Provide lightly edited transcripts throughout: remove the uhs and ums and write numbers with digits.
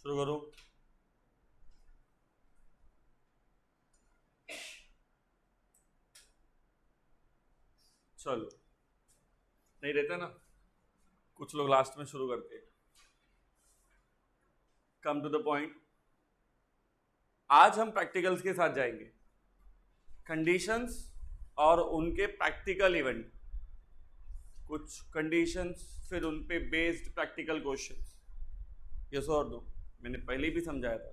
शुरू करो। चलो, नहीं रहता ना, कुछ लोग लास्ट में शुरू करते हैं। Come to the point. आज हम प्रैक्टिकल्स के साथ जाएंगे। कंडीशंस और उनके प्रैक्टिकल इवेंट, कुछ कंडीशंस, फिर उन पे बेस्ड प्रैक्टिकल क्वेश्चंस। यस और नो, मैंने पहले भी समझाया था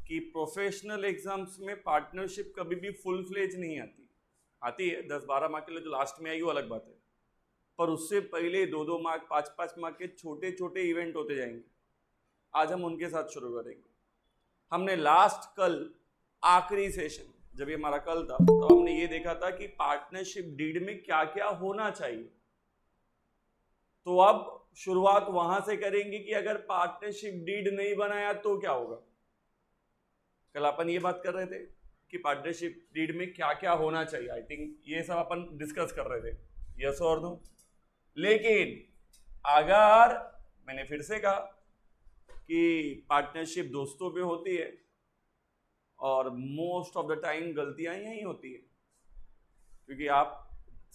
कि प्रोफेशनल एग्जाम्स में पार्टनरशिप कभी भी फुल फ्लेज नहीं आती है 10-12 मार्क के लिए, जो लास्ट में आई वो अलग बात है, पर उससे पहले 2-2 मार्क 5-5 मार्क के छोटे छोटे इवेंट होते जाएंगे। आज हम उनके साथ शुरू करेंगे। हमने लास्ट कल आखिरी सेशन, जब ये हमारा कल था, तो हमने ये देखा था कि पार्टनरशिप डीड में क्या क्या होना चाहिए। तो अब शुरुआत वहां से करेंगे कि अगर पार्टनरशिप डीड नहीं बनाया तो क्या होगा। कल अपन ये बात कर रहे थे कि पार्टनरशिप डीड में क्या क्या होना चाहिए। आई थिंक ये सब अपन डिस्कस कर रहे थे, यस और नो। लेकिन अगर मैंने फिर से कहा कि पार्टनरशिप दोस्तों पे होती है और मोस्ट ऑफ द टाइम गलतियां यही होती है, क्योंकि आप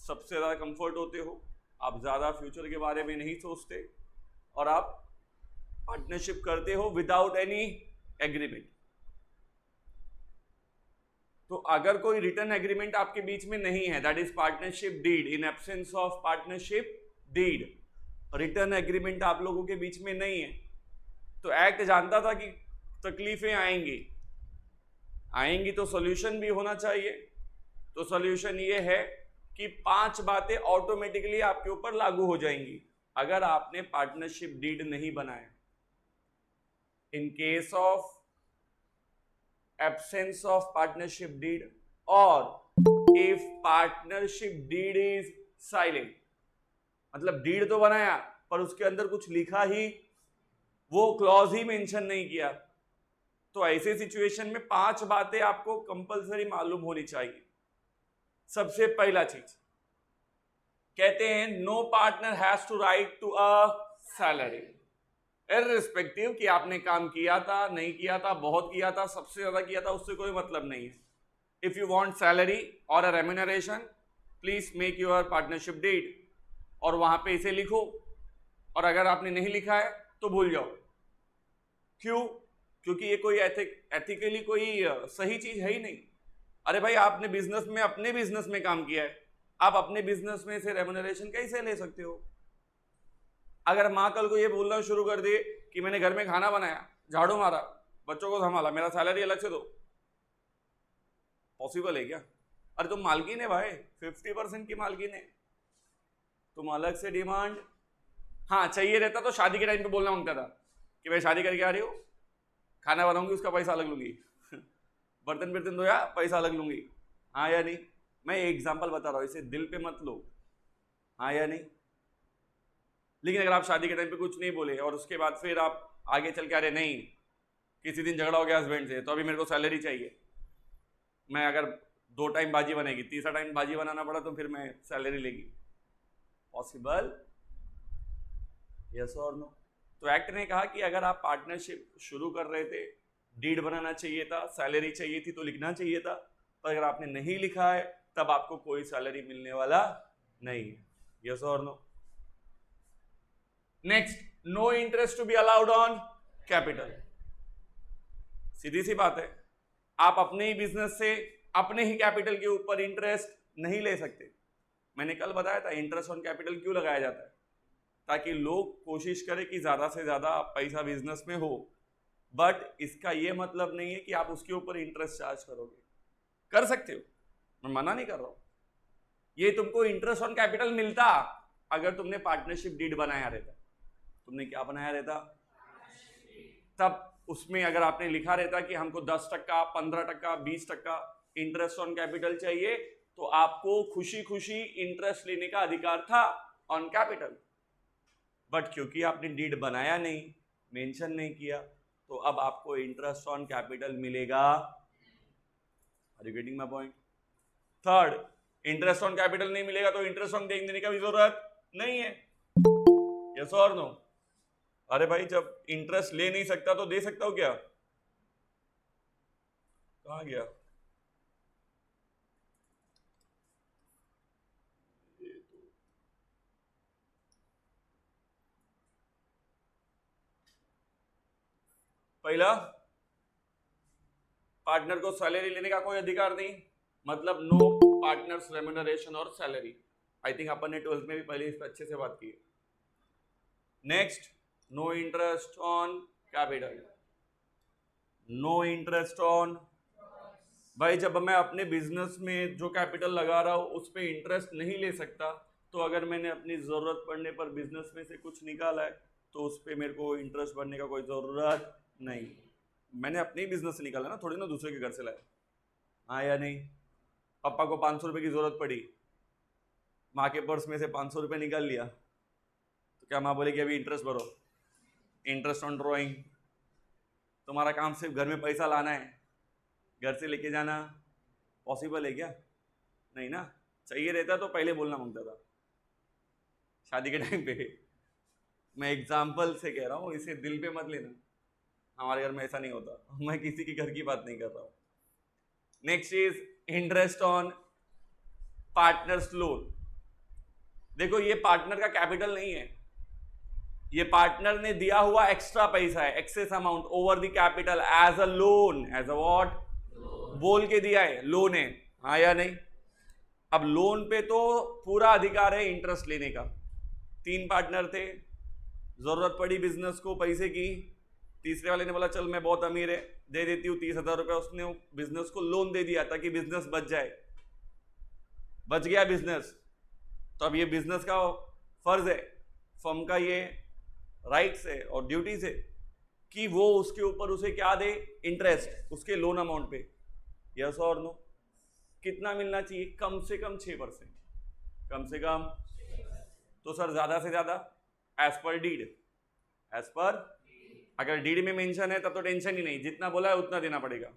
सबसे ज़्यादा कंफर्ट होते हो, आप ज़्यादा फ्यूचर के बारे में नहीं सोचते और आप पार्टनरशिप करते हो विदाउट एनी एग्रीमेंट। तो अगर कोई रिटर्न एग्रीमेंट आपके बीच में नहीं है, that is partnership deed. In absence of partnership deed, written agreement आप लोगों के बीच में नहीं है, तो एक्ट जानता था कि तकलीफें आएंगी तो सॉल्यूशन भी होना चाहिए। तो सॉल्यूशन ये है कि 5 बातें ऑटोमेटिकली आपके ऊपर लागू हो जाएंगी अगर आपने पार्टनरशिप डीड नहीं बनाया। In case of absence of partnership deed or if partnership deed is silent, मतलब डीड तो बनाया पर उसके अंदर कुछ लिखा ही, वो क्लॉज ही मेंशन नहीं किया, तो ऐसे सिचुएशन में 5 बातें आपको कंपलसरी मालूम होनी चाहिए। सबसे पहला चीज कहते हैं, no partner has to right to a salary, irrespective कि आपने काम किया था नहीं किया था, बहुत किया था, सबसे ज्यादा किया था, उससे कोई मतलब नहीं है। इफ यू वांट सैलरी और a remuneration, please make your partnership deed और वहां पे इसे लिखो, और अगर आपने नहीं लिखा है तो भूल जाओ। क्यों? क्योंकि ये कोई एथिकली कोई सही चीज है ही नहीं। अरे भाई, आपने बिजनेस में अपने बिजनेस में काम किया है, आप अपने बिजनेस में से रेम्यूनरेशन कैसे ले सकते हो? अगर माँ कल को ये बोलना शुरू कर दे कि मैंने घर में खाना बनाया, झाड़ू मारा, बच्चों को संभाला, मेरा सैलरी अलग से दो, पॉसिबल है क्या? अरे तुम मालकिन है भाई, 50% की मालकिन है, तुम अलग से डिमांड। हाँ, चाहिए रहता तो शादी के टाइम पे बोलना मांगता था कि भाई शादी करके आ रही हो, खाना बनाऊंगी, उसका पैसा अलग लूंगी, बर्तन बर्तन धोया, पैसा अलग लूंगी। हाँ या नहीं? मैं एग्जाम्पल बता रहा हूँ, इसे दिल पे मत लो। हाँ या नहीं? लेकिन अगर आप शादी के टाइम पे कुछ नहीं बोले और उसके बाद फिर आप आगे चल के, अरे नहीं, किसी दिन झगड़ा हो गया हस्बैंड से, तो अभी मेरे को सैलरी चाहिए, मैं अगर 2 टाइम बाजी बनेगी, तीसरा टाइम बाजी बनाना पड़ा तो फिर मैं सैलरी लेगी, पॉसिबल? यस और नो? तो एक्ट ने कहा कि अगर आप पार्टनरशिप शुरू कर रहे थे, डीड बनाना चाहिए था, सैलरी चाहिए थी तो लिखना चाहिए था, पर अगर आपने नहीं लिखा है तब आपको कोई सैलरी मिलने वाला नहीं है। यस और no? Next, no interest to be allowed on capital. सीधी सी बात है, आप अपने ही बिजनेस से अपने ही कैपिटल के ऊपर इंटरेस्ट नहीं ले सकते। मैंने कल बताया था इंटरेस्ट ऑन कैपिटल क्यों लगाया जाता है, ताकि लोग कोशिश करें कि ज्यादा से ज्यादा पैसा बिजनेस में हो, बट इसका यह मतलब नहीं है कि आप उसके ऊपर इंटरेस्ट चार्ज करोगे। कर सकते हो, मैं मना नहीं कर रहा हूं, ये तुमको इंटरेस्ट ऑन कैपिटल मिलता अगर तुमने पार्टनरशिप डीड बनाया रहता। तुमने क्या बनाया रहता? तब उसमें अगर आपने लिखा रहता कि हमको 10%, 15%, 20% इंटरेस्ट ऑन कैपिटल चाहिए, तो आपको खुशी खुशी इंटरेस्ट लेने का अधिकार था ऑन कैपिटल। बट क्योंकि आपने डीड बनाया नहीं, मेंशन नहीं किया, तो अब आपको इंटरेस्ट ऑन कैपिटल मिलेगा। Are you getting my point? Third, interest on capital नहीं मिलेगा तो इंटरेस्ट ऑन देने की भी जरूरत नहीं है। यस और नो? अरे भाई जब इंटरेस्ट ले नहीं सकता तो दे सकता हूं क्या? कहां गया? पहला, पार्टनर को सैलरी लेने का कोई अधिकार नहीं, मतलब नो पार्टनर्स रेम्यूनरेशन और सैलरी। आई थिंक अपन ने 12th में भी पहले इस पर अच्छे से बात की है। Next, no interest on capital, no interest on, भाई जब मैं अपने बिजनेस में जो कैपिटल लगा रहा हूं उस पर इंटरेस्ट नहीं ले सकता, तो अगर मैंने अपनी जरूरत पड़ने पर बिजनेस में से कुछ निकाला है तो उस पर मेरे को इंटरेस्ट भरने का कोई जरूरत नहीं। मैंने अपने ही बिजनेस से निकाला ना, थोड़ी ना दूसरे के घर से लाया। हाँ या नहीं? पापा को 500 रुपये की जरूरत पड़ी, माँ के पर्स में से 500 रुपये निकाल लिया, तो क्या माँ बोलेगी अभी इंटरेस्ट भरो? Interest on drawing. तुम्हारा काम सिर्फ घर में पैसा लाना है, घर से लेके जाना पॉसिबल है क्या? नहीं ना। चाहिए रहता तो पहले बोलना मांगता था शादी के टाइम पे। मैं एग्जाम्पल से कह रहा हूँ, इसे दिल पे मत लेना, हमारे घर में ऐसा नहीं होता, मैं किसी के घर की बात नहीं कर रहा हूँ। Next is interest on partners loan. देखो ये पार्टनर का कैपिटल नहीं है, ये पार्टनर ने दिया हुआ एक्स्ट्रा पैसा है, excess amount over the capital as a loan, as a what, बोल के दिया है, लोन है। हाँ या नहीं? अब लोन पे तो पूरा अधिकार है इंटरेस्ट लेने का। 3 पार्टनर थे, जरूरत पड़ी बिजनेस को पैसे की, तीसरे वाले ने बोला चल मैं बहुत अमीर है, दे देती हूँ 30,000 रुपये, उसने बिजनेस को लोन दे दिया ताकि बिजनेस बच जाए। बच गया बिजनेस, तो अब ये बिजनेस का फर्ज है, फर्म का ये राइट्स है और ड्यूटीज है कि वो उसके ऊपर उसे क्या दे, इंटरेस्ट उसके लोन अमाउंट पे। यस और नो? कितना मिलना चाहिए? कम से कम 6%, कम से कम। तो सर ज्यादा से ज्यादा as per deed, as per, अगर डीड में मेंशन है तब तो टेंशन ही नहीं, जितना बोला है उतना देना पड़ेगा,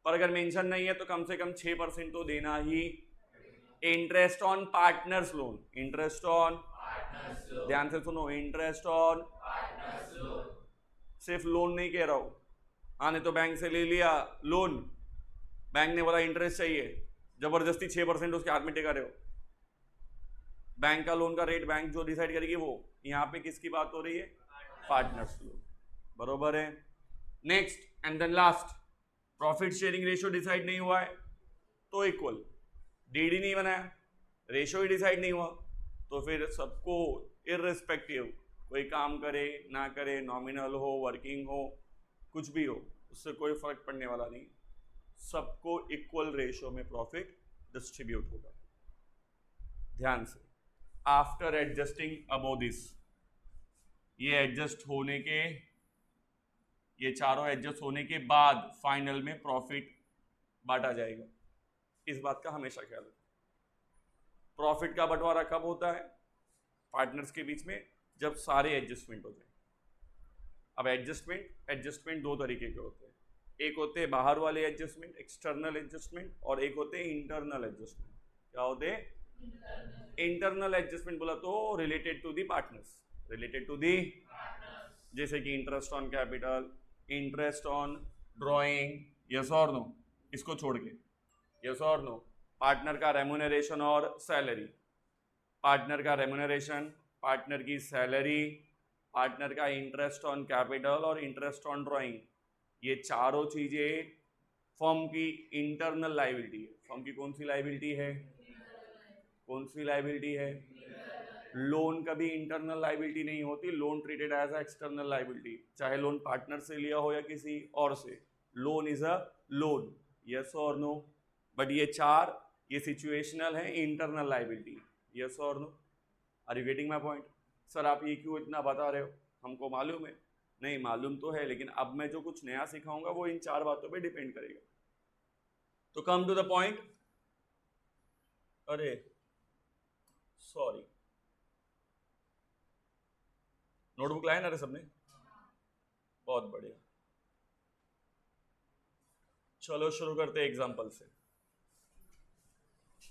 पर अगर मेंशन नहीं है तो कम से कम 6% तो देना ही। Interest on partners loan, interest on, ध्यान से सुनो, इंटरेस्ट ऑन, सिर्फ लोन नहीं कह रहा हूं। हाँ नहीं तो बैंक से ले लिया लोन, बैंक ने बोला इंटरेस्ट चाहिए, जबरदस्ती 6% उसके हाथ में टेका रहे हो। बैंक का लोन का रेट बैंक जो डिसाइड करेगी वो। यहां पे किसकी बात हो रही है? पार्टनर्स लोन, बरोबर है। Next and then last, profit sharing ratio decide नहीं हुआ है तो इक्वल, डीडी नहीं बनाया, रेशियो ही डिसाइड नहीं हुआ, तो फिर सबको इररिस्पेक्टिव, कोई काम करे ना करे, नॉमिनल हो, वर्किंग हो, कुछ भी हो, उससे कोई फर्क पड़ने वाला नहीं, सबको इक्वल रेशियो में प्रॉफिट डिस्ट्रीब्यूट होगा। ध्यान से, आफ्टर एडजस्टिंग अबव दिस, ये एडजस्ट होने के, ये चारों एडजस्ट होने के बाद फाइनल में प्रॉफिट बांटा जाएगा। इस बात का हमेशा ख्याल रखें। प्रॉफिट का बंटवारा कब होता है? पार्टनर्स के बीच में, जब सारे एडजस्टमेंट हो जाए। अब एडजस्टमेंट 2 तरीके के होते हैं, एक होते हैं बाहर वाले एडजस्टमेंट, एक्सटर्नल एडजस्टमेंट, और एक होते हैं इंटरनल एडजस्टमेंट। क्या होते हैं? इंटरनल एडजस्टमेंट बोला तो related to the partners, related to the, जैसे कि interest on capital, interest on drawing, yes और नो, इसको छोड़ के, यस और नो, पार्टनर का रेम्यूनरेशन और सैलरी, पार्टनर का रेम्यूनरेशन, पार्टनर की सैलरी, पार्टनर का इंटरेस्ट ऑन कैपिटल और इंटरेस्ट ऑन ड्रॉइंग, ये चारों चीजें फर्म की इंटरनल लायबिलिटी है। फर्म की कौन सी लायबिलिटी है? कौन सी लायबिलिटी है? लोन कभी इंटरनल लायबिलिटी नहीं होती, loan treated as a external liability, चाहे लोन पार्टनर से लिया हो या किसी और से, loan is a loan, yes और नो। बट ये 4, ये सिचुएशनल है, इंटरनल लायबिलिटी, यस और no. Are you getting my point? Sir आप ये क्यों इतना बता रहे हो? हमको मालूम है। नहीं मालूम तो है, लेकिन अब मैं जो कुछ नया सिखाऊंगा वो इन 4 बातों पे डिपेंड करेगा। तो कम टू द पॉइंट। अरे सॉरी, नोटबुक लाए ना रे सबने? बहुत बढ़िया, चलो शुरू करते हैं एग्जांपल से।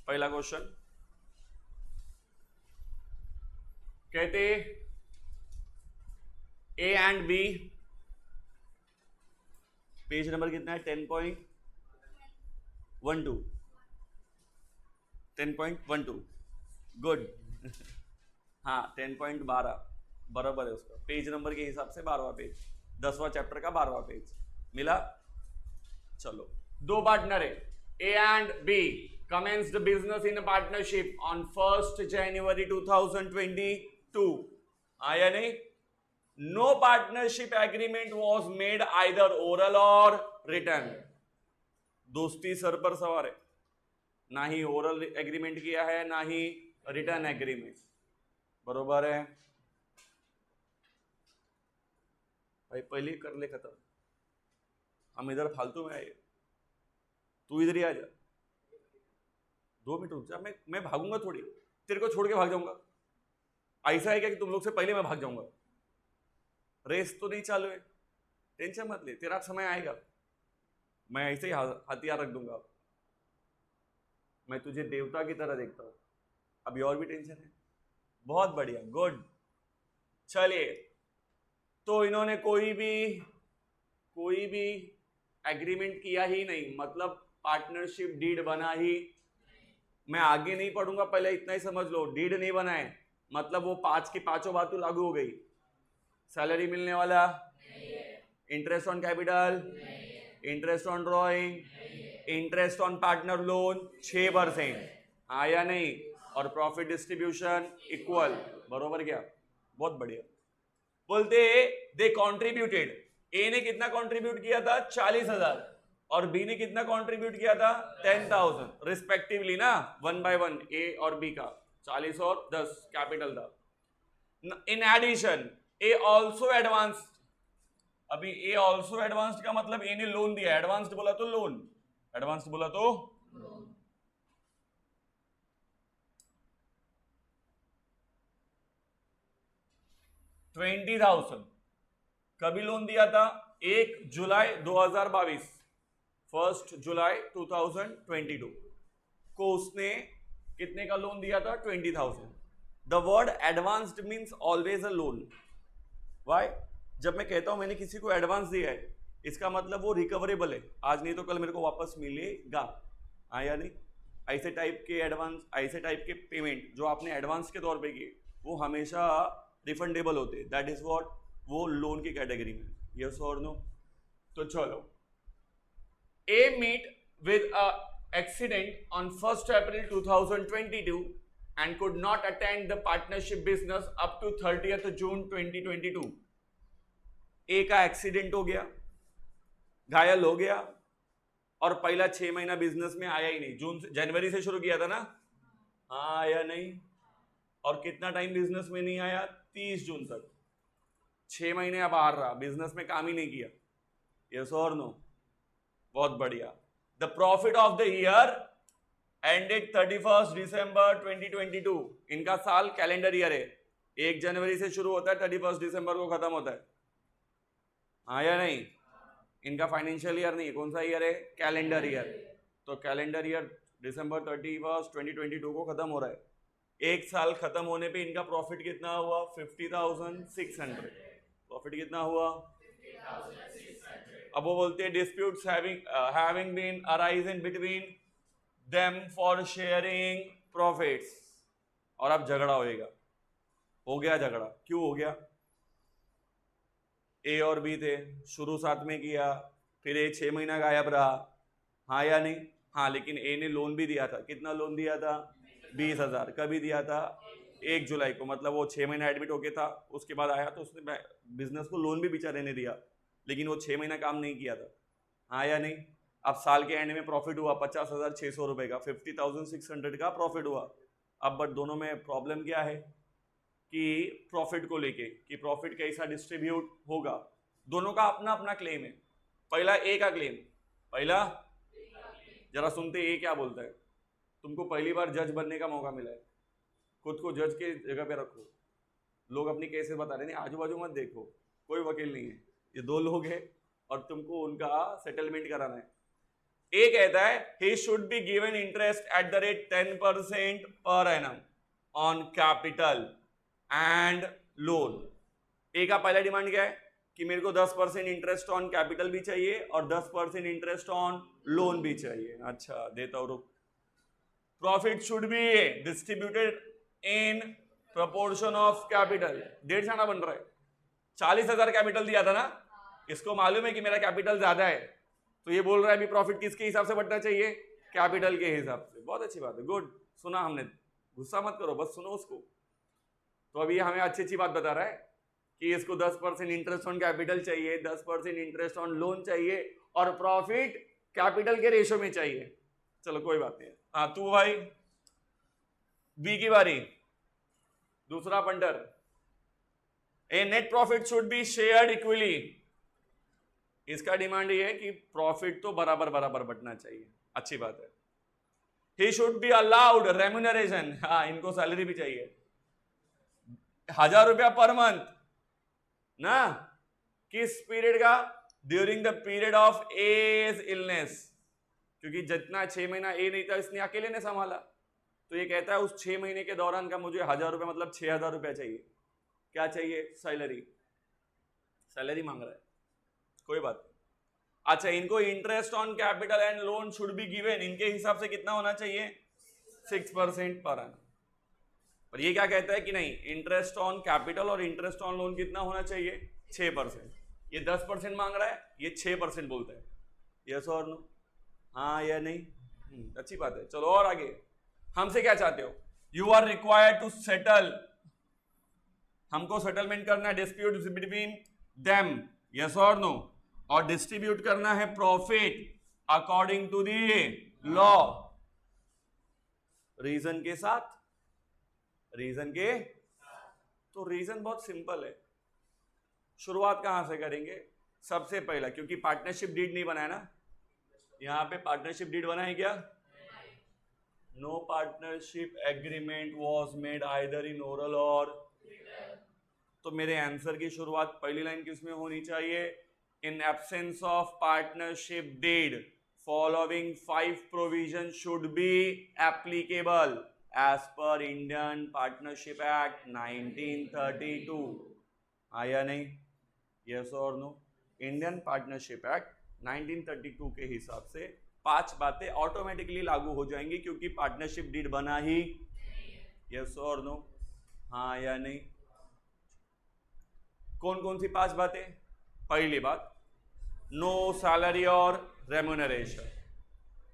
पहला क्वेश्चन कहते A and B, page number कितना है? 10.12, 10.12, गुड। हाँ 10.12 बराबर है उसका, पेज नंबर के हिसाब से 12वां पेज, 10वां चैप्टर का 12वां पेज मिला। चलो, दो पार्टनर है, A and B commenced business in a partnership on 1st January 2022, आया नहीं? No partnership agreement was made either oral or written, दोस्ती सर पर सवार है, ना ही ओरल एग्रीमेंट किया है ना ही रिटर्न एग्रीमेंट, बरोबर है भाई? पहले कर ले खत्म, हम इधर फालतू में आए, तू इधर ही आ जा, 2 मिनट रुक जा, मैं भागूंगा थोड़ी, तेरे को छोड़ के भाग जाऊंगा? ऐसा है क्या कि तुम लोग से पहले मैं भाग जाऊंगा? रेस तो नहीं चालू है, टेंशन मत ले, तेरा समय आएगा, मैं ऐसे ही हथियार रख दूंगा, मैं तुझे देवता की तरह देखता हूं। अभी और भी टेंशन है? बहुत बढ़िया, गुड। चलिए, तो इन्होंने कोई भी एग्रीमेंट किया ही नहीं, मतलब पार्टनरशिप डीड बना ही, मैं आगे नहीं पढ़ूंगा, पहले इतना ही समझ लो, डीड नहीं बनाए मतलब वो 5 की 5 बातें लागू हो गई। सैलरी मिलने वाला, interest on capital, interest on drawing, interest on partner loan 6%, आया नहीं? और प्रॉफिट डिस्ट्रीब्यूशन इक्वल, बरोबर क्या? बहुत बढ़िया। बोलते दे कॉन्ट्रीब्यूटेड, ए ने कितना कॉन्ट्रीब्यूट किया था? 40,000, और बी ने कितना कॉन्ट्रीब्यूट किया था? 10,000 रिस्पेक्टिवली ना, 1 by 1 ए और बी का 40 और 10 कैपिटल था। In addition A also advance, अभी ए ऑल्सो एडवांस्ड का मतलब ए ने लोन दिया, एडवांस्ड बोला तो लोन, एडवांस्ड बोला तो 20,000 कभी लोन दिया था? 1 जुलाई 2022, 1 जुलाई 2022 को उसने कितने का लोन दिया था? 20,000। The word advanced means always a loan. Why? जब मैं कहता हूं मैंने किसी को एडवांस दिया है, इसका मतलब वो रिकवरेबल है, आज नहीं तो कल मेरे को वापस मिलेगा, आया नहीं? ऐसे टाइप के एडवांस, ऐसे टाइप के पेमेंट जो आपने एडवांस के तौर पे किए वो हमेशा रिफंडेबल होते, दैट इज व्हाट, वो लोन की कैटेगरी में, यस और नो? तो चलो, A meet with a accident on 1st April 2022 and could not attend the partnership business up to 30th June 2022। ए का एक्सीडेंट हो गया, घायल हो गया, और पहला 6 महीना बिजनेस में आया ही नहीं, जनवरी से शुरू किया था ना, हाँ आया नहीं? और कितना टाइम बिजनेस में नहीं आया? 30 जून तक, 6 महीने बाहर रहा, बिजनेस में काम ही नहीं किया, यस और नो? बहुत बढ़िया। The profit of the year ended 31 दिसंबर 2022, इनका साल कैलेंडर ईयर है, 1 जनवरी से शुरू होता है, 31 दिसंबर को खत्म होता है, आया नहीं? इनका फाइनेंशियल ईयर नहीं, कौन सा ईयर है? Calendar year. तो कैलेंडर ईयर दिसंबर 31 2022 को खत्म हो रहा है, एक साल खत्म होने पे इनका प्रॉफिट कितना हुआ? 50,600। प्रॉफिट कितना हुआ? 50,600। अब वो बोलते हैं disputes having been arising between them for sharing profits, और अब झगड़ा होएगा, हो गया झगड़ा, क्यों हो गया? ए और बी थे, शुरू साथ में किया, फिर ए 6 महीना गायब रहा, हाँ या नहीं? हाँ, लेकिन ए ने लोन भी दिया था, कितना लोन दिया था? 20,000। कभी दिया था? 1 जुलाई को, मतलब वो 6 महीना एडमिट होके था, उसके बाद आया तो उसने बिजनेस को लोन भी बेचारे ने दिया, लेकिन वो 6 महीना काम नहीं किया था, हाँ या नहीं? अब साल के एंड में प्रॉफिट हुआ 50,600 रुपए का, 50,600 का प्रॉफिट हुआ। अब बट दोनों में प्रॉब्लम क्या है कि प्रॉफिट को लेके, कि प्रॉफिट कैसा डिस्ट्रीब्यूट होगा, दोनों का अपना अपना क्लेम है। पहला ए का क्लेम, पहला जरा सुनते ए क्या बोलता है। तुमको पहली बार जज बनने का मौका मिला है, खुद को जज के जगह पे रखो, लोग अपनी केसेस बता रहे हैं, आजू बाजू मत देखो, कोई वकील नहीं है, ये 2 लोग हैं और तुमको उनका सेटलमेंट कराना है। ए कहता है he should be given interest at the rate 10% per annum on capital and loan। ए का पहला डिमांड क्या है कि मेरे को 10% इंटरेस्ट ऑन कैपिटल भी चाहिए और 10% इंटरेस्ट ऑन लोन भी चाहिए। अच्छा देता हूं, रुक। Profit should be distributed in proportion of capital. 1.5 आना बन रहा है। 40,000 कैपिटल दिया था ना, इसको मालूम है कि मेरा कैपिटल ज्यादा है, तो ये बोल रहा है अभी प्रॉफिट किसके हिसाब से बढ़ना चाहिए, कैपिटल के हिसाब से। बहुत अच्छी बात है, गुड। सुना हमने, गुस्सा मत करो, बस सुनो उसको। तो अभी हमें अच्छी अच्छी बात बता रहा है कि इसको 10% इंटरेस्ट ऑन कैपिटल चाहिए, 10% इंटरेस्ट ऑन लोन चाहिए और प्रॉफिट कैपिटल के रेशो में चाहिए। चलो कोई बात नहीं। हाँ तू भाई, बी की बारी, दूसरा पंडर। A net profit should be shared equally. इसका डिमांड ये है कि प्रॉफिट तो बराबर बराबर बढ़ना चाहिए। अच्छी बात है। He should be allowed remuneration, हाँ इनको सैलरी भी चाहिए, 1,000 रुपया पर मंथ ना। किस पीरियड का? During the period of his illness, क्योंकि जितना 6 महीना ए नहीं था इसने अकेले ने संभाला, तो ये कहता है उस 6 महीने के दौरान का मुझे 1,000 रुपया मतलब 6,000 रुपया चाहिए। क्या चाहिए? सैलरी। सैलरी मांग रहा है, कोई बात नहीं। अच्छा, इनको interest on capital and loan should be given, इनके हिसाब से कितना होना चाहिए? 6% पर annum। पर ये क्या कहता है कि नहीं, इंटरेस्ट ऑन कैपिटल और इंटरेस्ट ऑन लोन कितना होना चाहिए? 6%। ये 10% मांग रहा है, ये 6% बोलता है। यस और नो? हाँ या नहीं? अच्छी बात है। चलो और आगे, हमसे क्या चाहते हो? You are required to settle, हमको सेटलमेंट करना है डिस्प्यूट बिटवीन देम, यस और नो? और डिस्ट्रीब्यूट करना है profit according to the law. Reason के साथ, रीजन के, तो रीजन बहुत सिंपल है। शुरुआत कहां से करेंगे? सबसे पहला, क्योंकि पार्टनरशिप डीड नहीं बनाया ना, यहां पे पार्टनरशिप डीड बना है क्या? No partnership agreement was made either in oral और, तो मेरे आंसर की शुरुआत पहली लाइन किसमें होनी चाहिए? In absence of partnership deed following 5 provisions should be applicable as per Indian Partnership Act 1932। आया नहीं? यस और नो? इंडियन पार्टनरशिप एक्ट 1932 के हिसाब से 5 बातें ऑटोमेटिकली लागू हो जाएंगी, क्योंकि पार्टनरशिप डीड बना ही। यस और नो? हाँ या नहीं? कौन कौन सी 5 बातें? पहली बात, नो सैलरी और remuneration,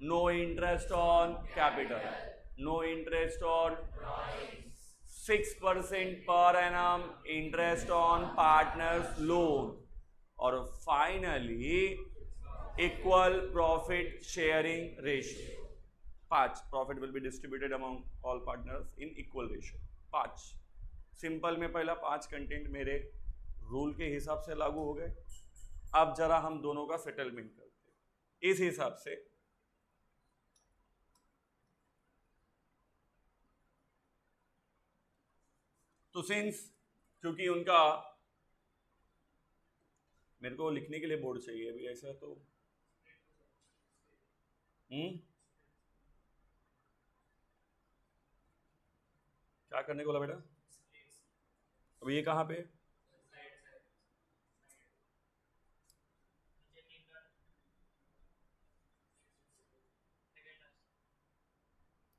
no interest on capital, no interest on 6% per annum interest on partners loan, और finally equal profit sharing ratio. 5, profit will be distributed among all partners in equal ratio. 5 simple में पहला 5 content मेरे rule के हिसाब से लागू हो गए। अब जरा हम दोनों का सेटलमेंट करते हैं इस हिसाब से। तो सिंस, क्योंकि उनका, मेरे को लिखने के लिए बोर्ड चाहिए अभी, ऐसा तो क्या करने को बोला बेटा? अब ये कहाँ पे?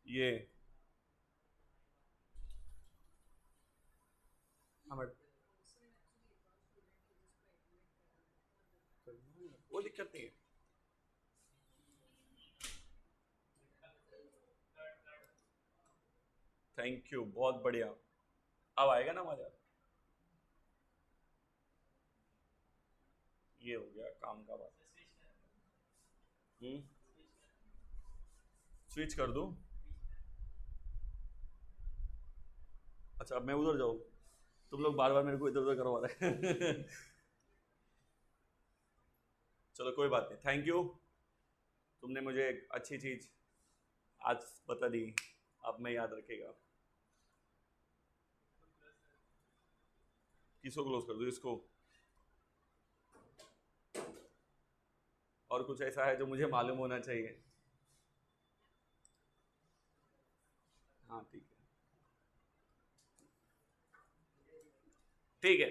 ये वो दिक्कत नहीं है। थैंक यू, बहुत बढ़िया। अब आएगा ना मजा? ये हो गया काम का बात। स्विच कर दूं? अच्छा, अब मैं उधर जाऊं? तुम लोग बार बार मेरे को इधर उधर करवा रहे हैं। चलो कोई बात नहीं, थैंक यू, तुमने मुझे एक अच्छी चीज आज बता दी, अब मैं याद रखेगा। किसको क्लोज कर दूं? इसको? और कुछ ऐसा है जो मुझे मालूम होना चाहिए? हाँ ठीक है, ठीक है।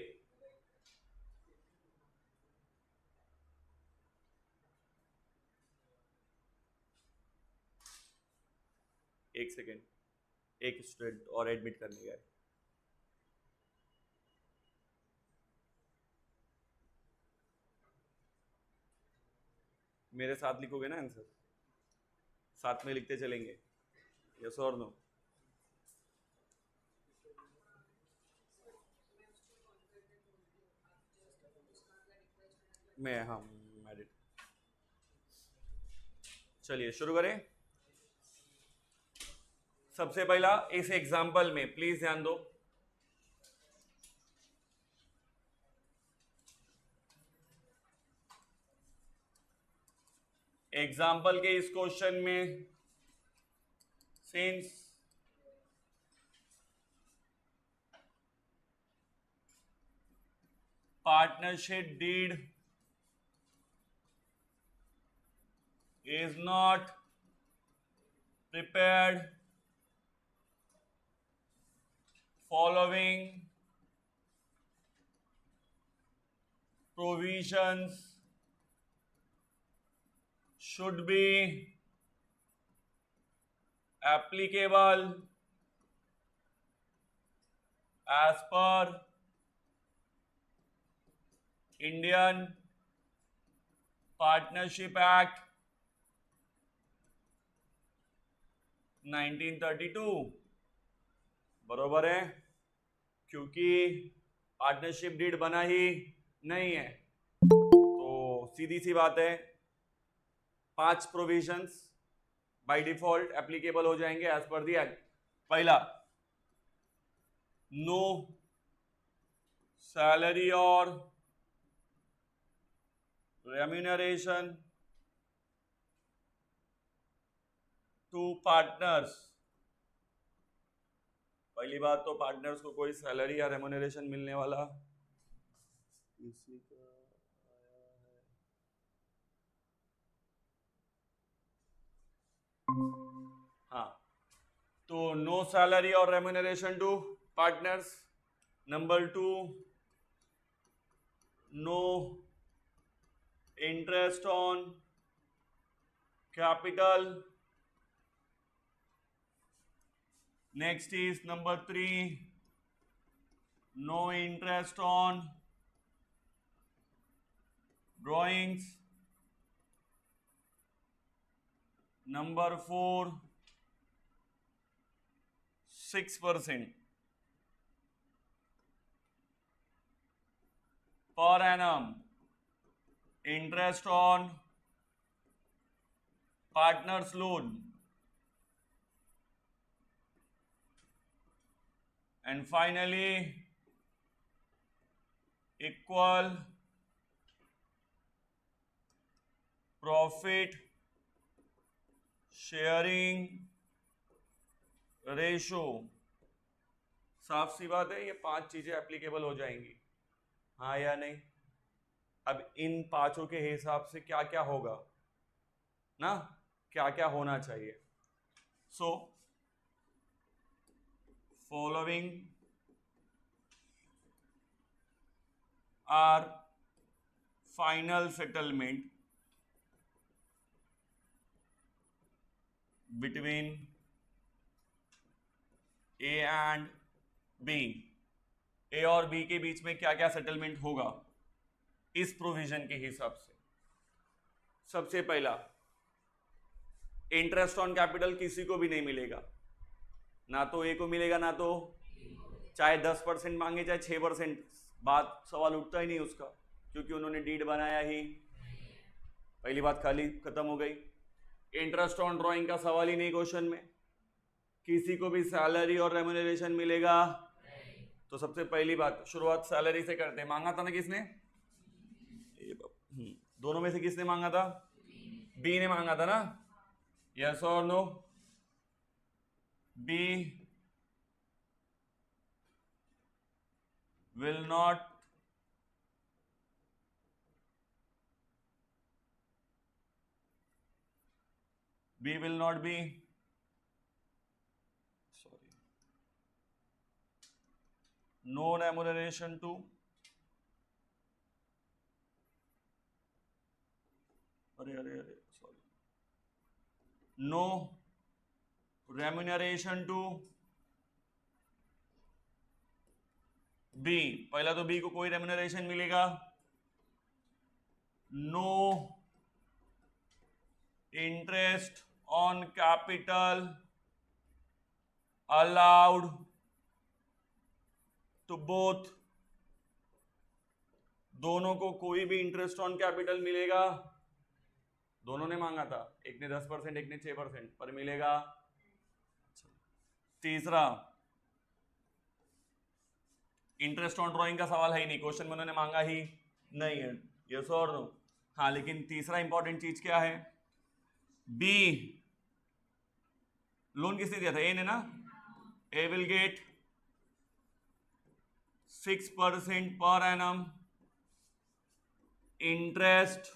एक सेकेंड, एक स्टूडेंट और एडमिट करने गए। मेरे साथ लिखोगे ना आंसर, साथ में लिखते चलेंगे, यस और नो? मैं, हाँ मैरिड। चलिए शुरू करें। सबसे पहला इस एग्जाम्पल में प्लीज ध्यान दो, एग्जाम्पल के इस क्वेश्चन में since partnership deed is not prepared following provisions should be applicable as per Indian Partnership Act 1932। बरोबर है, क्योंकि पार्टनरशिप डीड बना ही नहीं है, तो सीधी सी बात है 5 प्रोविजंस बाय डिफॉल्ट एप्लीकेबल हो जाएंगे एज पर दी एक्ट। पहला, नो सैलरी और रेम्यूनरेशन टू पार्टनर्स। पहली बात तो पार्टनर्स को कोई सैलरी या रेम्यूनरेशन मिलने वाला किसी का आया है, हाँ, तो नो सैलरी और remuneration to partners. Number 2, no interest on capital। Next is number 3, no interest on drawings। Number 4, 6% per annum interest on partner's loan। And finally, equal profit sharing ratio. साफ सी बात है, ये 5 चीजें एप्लीकेबल हो जाएंगी, हाँ या नहीं? अब इन 5 के हिसाब से क्या क्या होगा ना, क्या क्या होना चाहिए। So following are final settlement between A and B. A और बी के बीच में क्या क्या सेटलमेंट होगा इस प्रोविजन के हिसाब से। सबसे पहला, इंटरेस्ट ऑन कैपिटल किसी को भी नहीं मिलेगा, ना तो ए को मिलेगा ना तो, चाहे 10% मांगे चाहे 6%, बात सवाल उठता ही नहीं उसका, क्योंकि उन्होंने डीड बनाया ही। पहली बात खाली खत्म हो गई। इंटरेस्ट ऑन ड्राइंग का सवाल ही नहीं क्वेश्चन में, किसी को भी सैलरी और रेम्यूनरेशन मिलेगा। तो सबसे पहली बात, शुरुआत सैलरी से करते हैं। मांगा था ना किसने? दोनों में से किसने मांगा था? बी ने मांगा था ना, यस और no? B will not be no remuneration to no remuneration to B, पहला तो बी को कोई रेम्यूनरेशन मिलेगा, no interest on capital allowed to both, दोनों को कोई भी इंटरेस्ट ऑन कैपिटल मिलेगा, दोनों ने मांगा था, एक ने 10% एक ने 6% पर मिलेगा। तीसरा, इंटरेस्ट ऑन ड्राइंग का सवाल है ही नहीं, क्वेश्चन में उन्होंने मांगा ही नहीं है, यस और नो। हाँ, लेकिन तीसरा इंपॉर्टेंट चीज क्या है, बी लोन किसने दिया था, ए ने ना, ए will get 6% per annum interest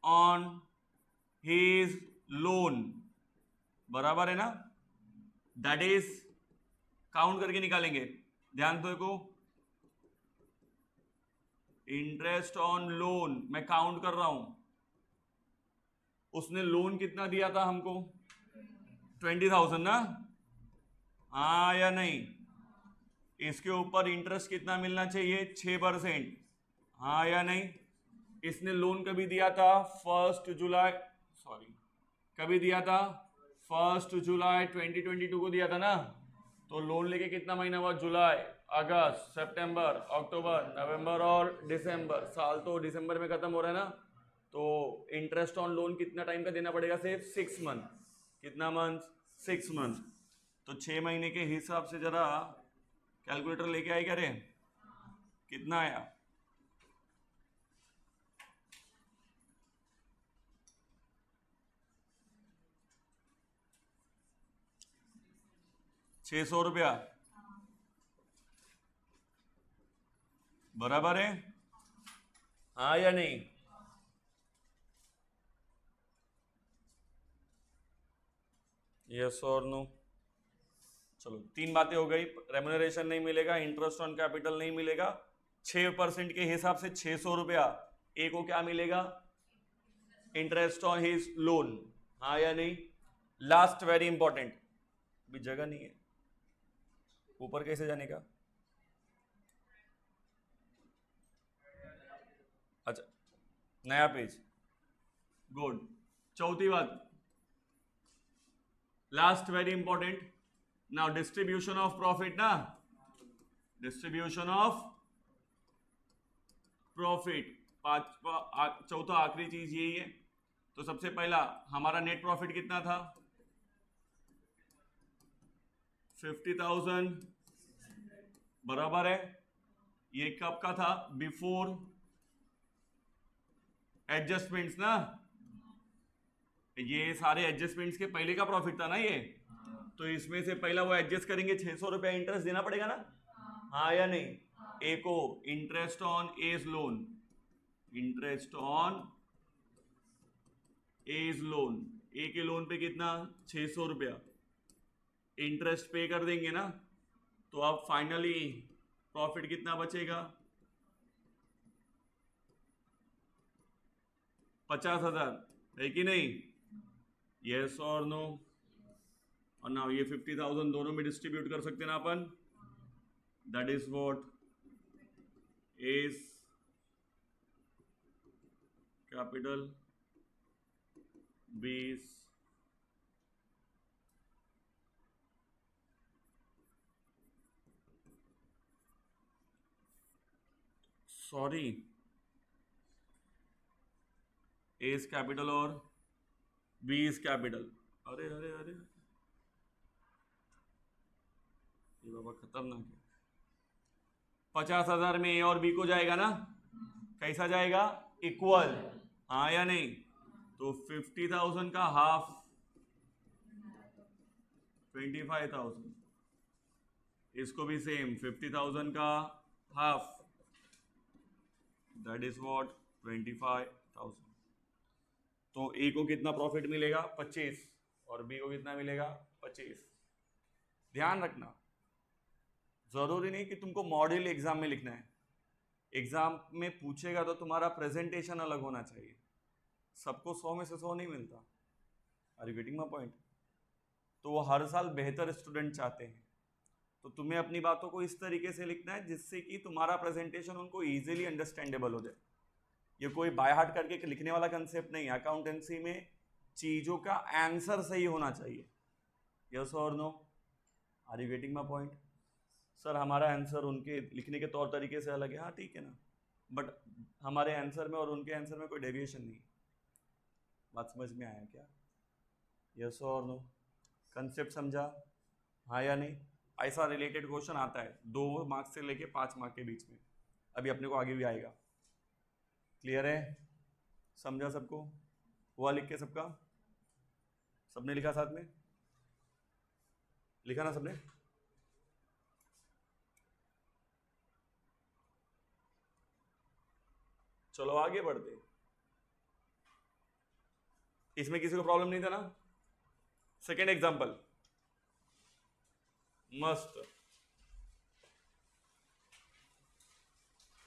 on his loan, बराबर है ना, दैट इज, काउंट करके निकालेंगे, ध्यान तो देखो, इंटरेस्ट ऑन लोन मैं काउंट कर रहा हूं, उसने लोन कितना दिया था हमको, 20,000 ना, हाँ या नहीं, इसके ऊपर इंटरेस्ट कितना मिलना चाहिए, 6%, हाँ या नहीं। इसने लोन कभी दिया था, 1 जुलाई, सॉरी कभी दिया था, 1 जुलाई 2022 को दिया था ना, तो लोन लेके कितना महीना हुआ, जुलाई, अगस्त, सितंबर, अक्टूबर, नवंबर और दिसंबर, साल तो दिसंबर में खत्म हो रहा है ना, तो इंटरेस्ट ऑन लोन कितना टाइम का देना पड़ेगा, सिर्फ 6 मंथ, कितना मंथ, 6 मंथ, तो 6 महीने के हिसाब से जरा कैलकुलेटर लेके आए क्या रे, कितना आया, ₹600, बराबर है, हाँ या नहीं। यस और नो। चलो 3 बातें हो गई, रेम्यूनरेशन नहीं मिलेगा, इंटरेस्ट ऑन कैपिटल नहीं मिलेगा, 6% के हिसाब से ₹600, ए को क्या मिलेगा, इंटरेस्ट ऑन हिज लोन, हाँ या नहीं। लास्ट वेरी इंपॉर्टेंट, भी जगह नहीं है, ऊपर कैसे जाने का, अच्छा नया पेज, गुड। चौथी बात, last very important, now distribution of profit ना, डिस्ट्रीब्यूशन ऑफ प्रॉफिट, चौथा आखिरी चीज यही है। तो सबसे पहला हमारा नेट प्रॉफिट कितना था, 50,000, बराबर है, ये कब का था, बिफोर एडजस्टमेंट्स ना, ये सारे एडजस्टमेंट्स के पहले का प्रॉफिट था ना ये, तो इसमें से पहला वो एडजस्ट करेंगे, ₹600 इंटरेस्ट देना पड़ेगा ना, हाँ या नहीं। ए को interest on A's loan, interest on A's loan, A के लोन पे कितना, ₹600 इंटरेस्ट पे कर देंगे ना, तो अब फाइनली प्रॉफिट कितना बचेगा, 50,000, है कि नहीं, यस और नो। और ना ये 50,000 दोनों में डिस्ट्रीब्यूट कर सकते ना अपन, that is what is capital, B's sorry A is capital और बी इज कैपिटल, अरे अरे अरे ये बाबा खतरनाक है, 50,000 में ए और बी को जाएगा ना, कैसा जाएगा, इक्वल, हाँ या नहीं। तो 50,000 का हाफ 25,000, इसको भी सेम 50,000 का हाफ, दैट इज व्हाट 25,000। तो ए को कितना प्रॉफिट मिलेगा, 25, और बी को कितना मिलेगा, 25। ध्यान रखना, जरूरी नहीं कि तुमको मॉडल एग्जाम में लिखना है, एग्जाम में पूछेगा तो तुम्हारा प्रेजेंटेशन अलग होना चाहिए, सबको 100 में से 100 नहीं मिलता, are you getting my point. तो वो हर साल बेहतर स्टूडेंट चाहते हैं। तो तुम्हें अपनी बातों को इस तरीके से लिखना है जिससे कि तुम्हारा प्रेजेंटेशन उनको इजीली अंडरस्टैंडेबल हो जाए। ये कोई बाय हार्ट करके लिखने वाला कंसेप्ट नहीं है। अकाउंटेंसी में चीजों का आंसर सही होना चाहिए। यस और no? Are you getting my point? Sir हमारा आंसर उनके लिखने के तौर तरीके से अलग है। हाँ ठीक है ना, बट हमारे आंसर में और उनके आंसर में कोई डेविएशन नहीं। बात समझ में आया क्या? यस और नो? कंसेप्ट समझा? हाँ या नहीं? ऐसा रिलेटेड क्वेश्चन आता है 2 मार्क्स से लेके 5 मार्क के बीच में, अभी अपने को आगे भी आएगा। क्लियर है? समझा सबको? हुआ लिख के सबका? सबने लिखा? साथ में लिखा ना सबने? चलो आगे बढ़ते। इसमें किसी को प्रॉब्लम नहीं था ना? सेकेंड एग्जांपल, मस्त।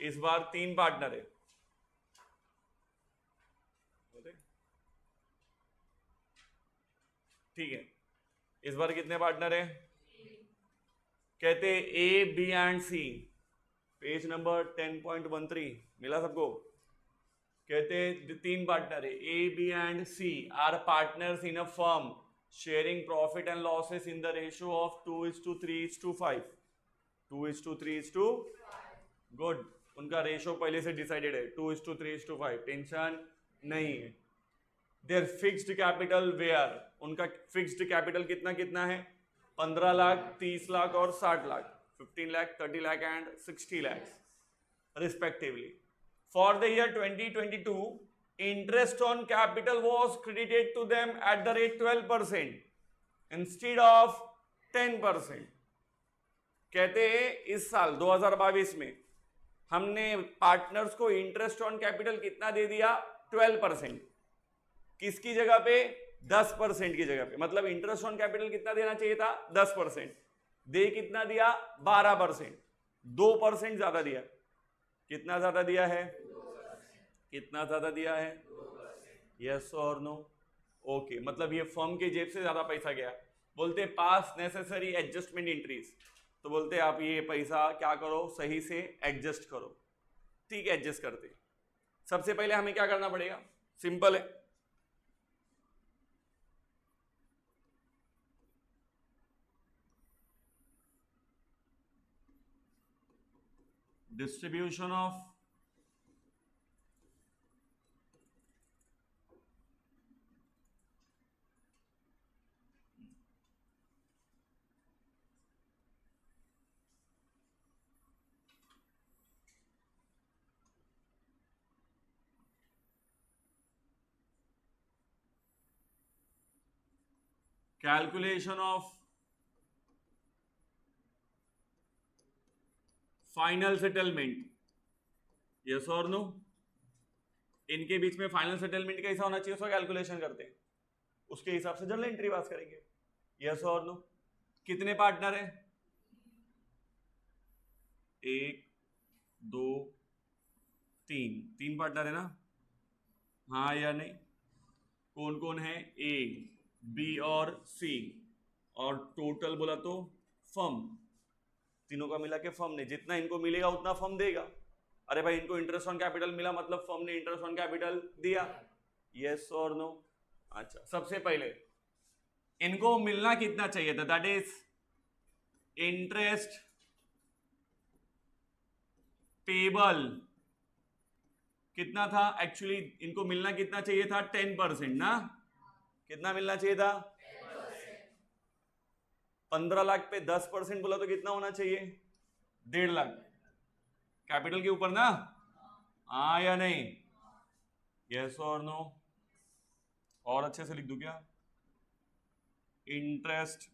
इस बार 3 पार्टनर है। ठीक है, इस बार कितने पार्टनर है? कहते A B and C. Page number 10.13 मिला सबको? कहते 3 पार्टनर है, A B and C are partners in a firm sharing profit and losses in the ratio of 2:3:5। 2:3:5। Good, उनका रेशियो पहले से डिसाइडेड है 2:3:5, टेंशन नहीं है। देयर फिक्स्ड कैपिटल वेयर, उनका फिक्स्ड कैपिटल कितना कितना है? 15 लाख, 30 लाख और 60 lakh, 15 lakh, 30 lakh and 60 lakhs respectively. For the year 2022, interest on capital was credited to them at the rate 12% instead of 10%. कहते हैं इस साल 2022 में हमने पार्टनर्स को इंटरेस्ट ऑन कैपिटल कितना दे दिया? 12%। किसकी जगह पे? 10% की जगह पे। मतलब इंटरेस्ट ऑन कैपिटल कितना देना चाहिए था? 10%। दे कितना दिया? 12%। 2% ज्यादा दिया। कितना ज्यादा दिया है? कितना ज्यादा दिया है? यस और नो? ओके, मतलब ये फर्म के जेब से ज्यादा पैसा गया। बोलते पास नेसेसरी एडजस्टमेंट एंट्रीज, तो बोलते आप ये पैसा क्या करो, सही से एडजस्ट करो। ठीक है, एडजस्ट करते। सबसे पहले हमें क्या करना पड़ेगा? सिंपल है, distribution of calculation of final settlement. Yes और नो? इनके बीच में फाइनल सेटलमेंट कैसा होना चाहिए उसका कैलकुलेशन करते हैं, उसके हिसाब से जर्नल एंट्री पास करेंगे। यस और नो? कितने पार्टनर है? 1 2 3 पार्टनर है ना? हाँ या नहीं? कौन कौन है? ए बी और सी, और टोटल बोला तो फर्म, तीनों का मिला के फर्म ने जितना इनको मिलेगा उतना फर्म देगा। अरे भाई इनको इंटरेस्ट ऑन कैपिटल मिला मतलब फर्म ने इंटरेस्ट ऑन कैपिटल दिया। यस और नो? अच्छा, सबसे पहले इनको मिलना कितना चाहिए था? That is interest payable. कितना था एक्चुअली? इनको मिलना कितना चाहिए था? 10% ना? कितना मिलना चाहिए था? 15 लाख पे 10% बोला तो कितना होना चाहिए? 1.5 लाख। कैपिटल के ऊपर ना? हाँ या नहीं? यस और नो? और अच्छे से लिख दूं क्या? Interest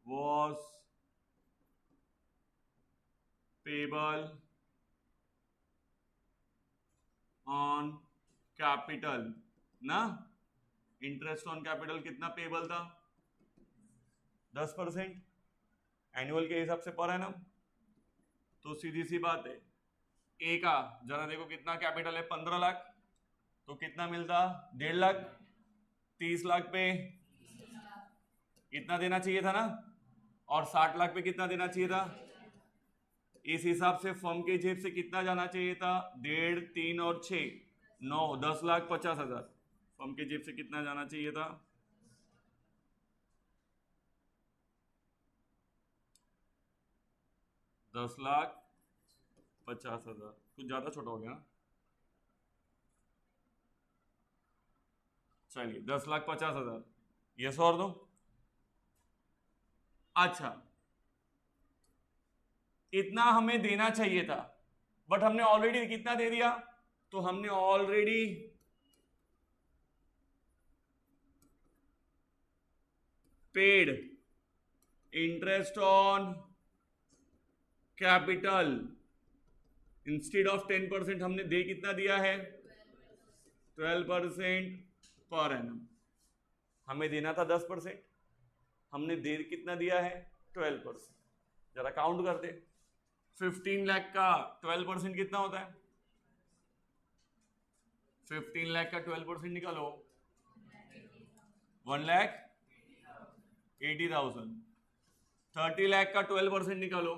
was payable on capital ना? इंटरेस्ट ऑन कैपिटल कितना पेबल था? 10% एनुअल के हिसाब से पर एनम। तो सीधी सी बात है ए का जरा देखो कितना कैपिटल है, 15 लाख, तो कितना मिलता, 1.5 लाख। 30 लाख पे इतना देना चाहिए था ना, और 60 लाख पे कितना देना चाहिए था। इस हिसाब से फर्म के जेब से कितना जाना चाहिए था, 1.5, 3 और 6, 9, 10,50,000। फर्म के जेब से कितना जाना चाहिए था, 10,50,000। कुछ ज्यादा छोटा हो गया ना, चलिए 10,50,000, यस और नो। अच्छा, इतना हमें देना चाहिए था, बट हमने ऑलरेडी कितना दे दिया, तो हमने already paid interest on capital instead of 10%, हमने दे कितना दिया है, 12% पर एनम। हमें देना था 10%, हमने दे कितना दिया है, 12%। जरा काउंट करते, 15 लाख का 12% कितना होता है, 15 लाख का 12% निकालो, 1,80,000। 30 लाख का 12% निकालो,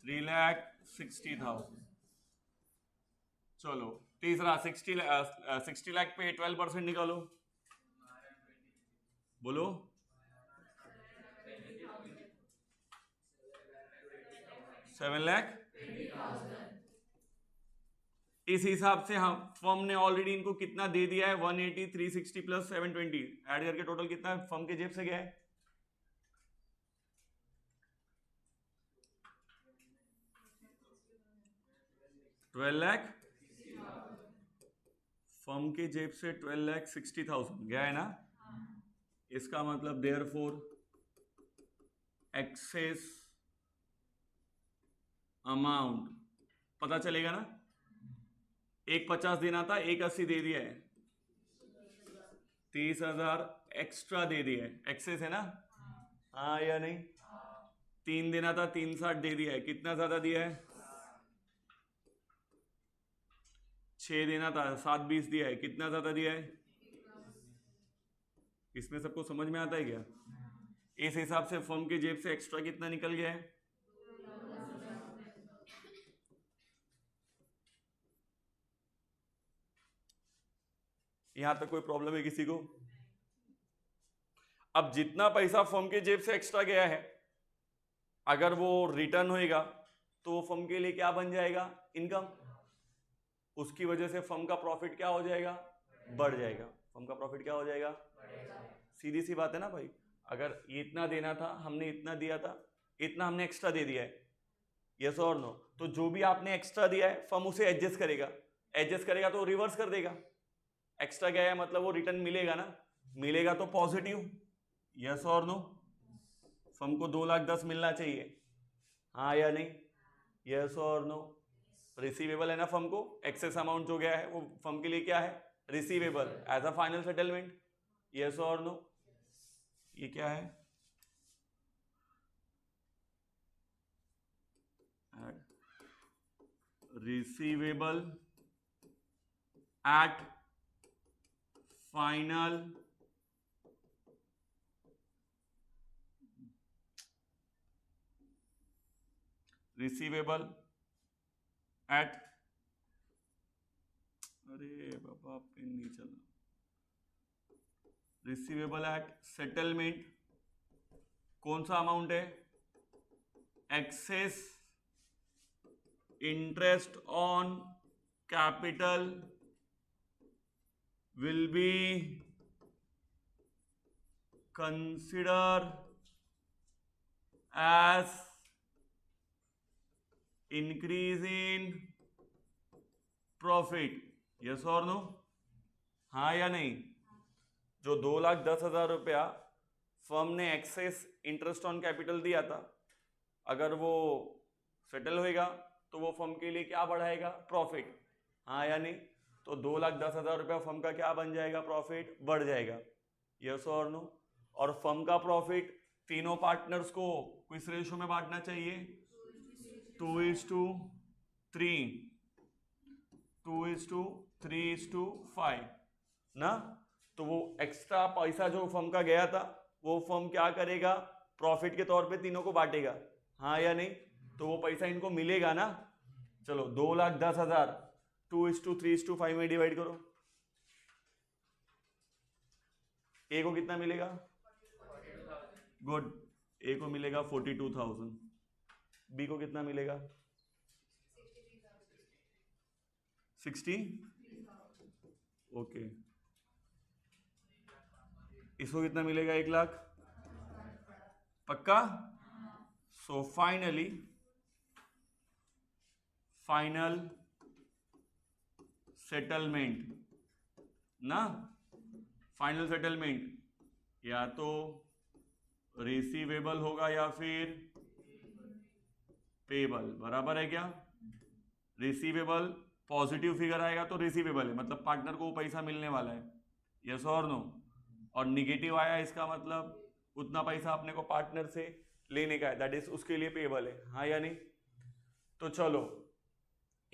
3,60,000। चलो तीसरा 60 लाख पे 12% निकालो, बोलो, 7 लाख। इस हिसाब से हम फर्म ने ऑलरेडी इनको कितना दे दिया है, 180, 360 प्लस 720, ऐड करके टोटल कितना फर्म के जेब से गया है, 12 लाख। फर्म के जेब से 12,60,000 गया है ना, इसका मतलब देयरफॉर एक्सेस अमाउंट पता चलेगा ना, 1,50 देना था, 1,80 दे दिया है, 30,000 एक्स्ट्रा दे दिया है, एक्सेस है ना, हाँ या नहीं। 3 देना था, 3,60 दे दिया है, कितना ज्यादा दिया है, 6 देना था, 7,20 दिया है, कितना ज्यादा दिया है। इसमें सबको समझ में आता है क्या, इस हिसाब से फर्म की जेब से एक्स्ट्रा कितना निकल गया है, यहां तक कोई प्रॉब्लम है किसी को। अब जितना पैसा फर्म के जेब से एक्स्ट्रा गया है, अगर वो रिटर्न होएगा तो फर्म के लिए क्या बन जाएगा, इनकम। उसकी वजह से फर्म का प्रॉफिट क्या हो जाएगा, बढ़ जाएगा। फर्म का प्रॉफिट क्या हो जाएगा, सीधी सी बात है ना भाई। अगर ये इतना देना था, हमने इतना दिया था, इतना हमने एक्स्ट्रा दे दिया है, यस और नो। तो जो भी आपने एक्स्ट्रा दिया है फर्म उसे एडजस्ट करेगा, एडजस्ट करेगा तो रिवर्स कर देगा। एक्स्ट्रा गया है मतलब वो रिटर्न मिलेगा ना, मिलेगा तो पॉजिटिव, यस और नो। फर्म को 2,10,000 मिलना चाहिए, हाँ या नहीं, यस और नो। रिसीवेबल है ना फर्म को, एक्सेस अमाउंट जो गया है वो फर्म के लिए क्या है, receivable as a final settlement, yes और नो। ये क्या है, receivable at final receivable at, अरे बाबा पेन नहीं चला, रिसीवेबल एट सेटलमेंट। कौन सा अमाउंट है, excess interest on capital will be consider as increase in profit, yes और नो, हाँ या नहीं। जो 2,10,000 रुपया फर्म ने एक्सेस इंटरेस्ट ऑन कैपिटल दिया था, अगर वो सेटल होएगा तो वो फर्म के लिए क्या बढ़ाएगा, प्रॉफिट, हाँ या नहीं। तो 2,10,000 रुपया फर्म का क्या बन जाएगा, प्रॉफिट बढ़ जाएगा, यस और नो। और फर्म का प्रॉफिट तीनों पार्टनर्स को किस रेशो में बांटना चाहिए? 2:3, 2:3:5 ना। तो वो एक्स्ट्रा पैसा जो फर्म का गया था वो फर्म क्या करेगा? प्रॉफिट के तौर पे तीनों को बांटेगा, हाँ या नहीं? तो वो पैसा इनको मिलेगा ना। चलो 2,10,000 2:3:5 में डिवाइड करो। ए को कितना मिलेगा? गुड, ए को मिलेगा 42,000। बी को कितना मिलेगा? 60। ओके, इसको कितना मिलेगा? 1,00,000 पक्का? सो फाइनल सेटलमेंट ना, फाइनल सेटलमेंट या तो रिसीवेबल होगा या फिर पेबल, बराबर है क्या? रिसीवेबल पॉजिटिव फिगर आएगा तो रिसीवेबल है, मतलब पार्टनर को वो पैसा मिलने वाला है, यस और नो। और निगेटिव आया इसका मतलब उतना पैसा अपने को पार्टनर से लेने का है, दैट इज उसके लिए पेबल है, हाँ या नहीं? तो चलो,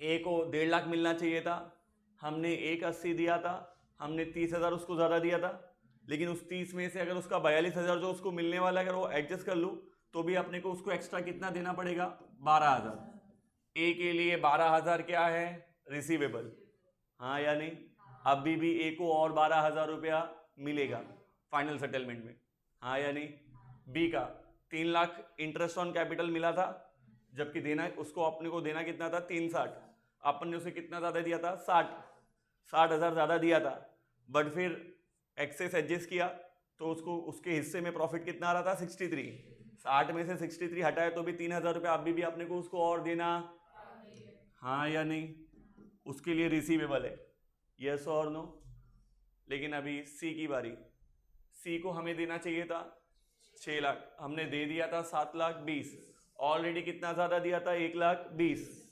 ए को 1.5 लाख मिलना चाहिए था, हमने 1,80 दिया था, हमने 30,000 उसको ज्यादा दिया था, लेकिन उस 30 में से अगर उसका 42,000 जो उसको मिलने वाला है अगर वो एडजस्ट कर लूँ तो भी अपने को उसको एक्स्ट्रा कितना देना पड़ेगा? 12,000। ए के लिए 12,000 क्या है? रिसीवेबल, हाँ या नहीं? अभी भी ए को और 12,000 रुपया मिलेगा फाइनल सेटलमेंट में, हाँ या नहीं? बी का 3 लाख इंटरेस्ट ऑन कैपिटल मिला था, जबकि देना उसको अपने को देना कितना था? 360। अपन ने उसे कितना ज्यादा दिया था? 60,000 ज्यादा दिया था, बट फिर एक्सेस एडजस्ट किया तो उसको उसके हिस्से में प्रॉफिट कितना आ रहा था? 63। 60 में से 63 हटाए तो भी 3,000 रुपये अभी भी अपने को उसको और देना, हाँ या नहीं? उसके लिए रिसीवेबल है, यस और नो। लेकिन अभी सी की बारी, सी को हमें देना चाहिए था 6 लाख, हमने दे दिया था 7,20,000। ऑलरेडी कितना ज्यादा दिया था? 1,20,000।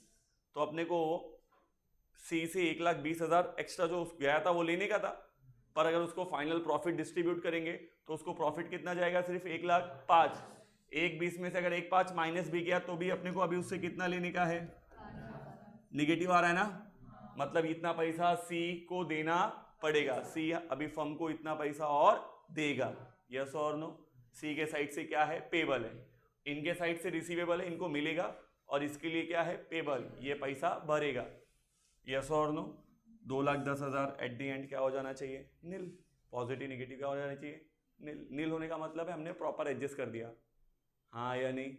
तो अपने को सी से 1,20,000 एक्स्ट्रा जो गया था वो लेने का था, पर अगर उसको फाइनल प्रॉफिट डिस्ट्रीब्यूट करेंगे तो उसको प्रॉफिट कितना जाएगा? सिर्फ 1,05,000। 1,20,000 में से अगर 1,05,000 माइनस भी किया तो भी अपने को अभी उससे कितना लेने का है? निगेटिव आ रहा है ना, मतलब इतना पैसा सी को देना पड़ेगा, सी अभी फर्म को इतना पैसा और देगा, यस और नो। सी के साइड से क्या है? पेबल है, इनके साइड से रिसीवेबल है, इनको मिलेगा, और इसके लिए क्या है? पेबल, ये पैसा भरेगा, यस और नो। 2,10,000 एट दी एंड क्या हो जाना चाहिए? नील। पॉजिटिव निगेटिव क्या हो जाना चाहिए? नील। नील होने का मतलब है हमने प्रॉपर एडजस्ट कर दिया, हाँ या नहीं?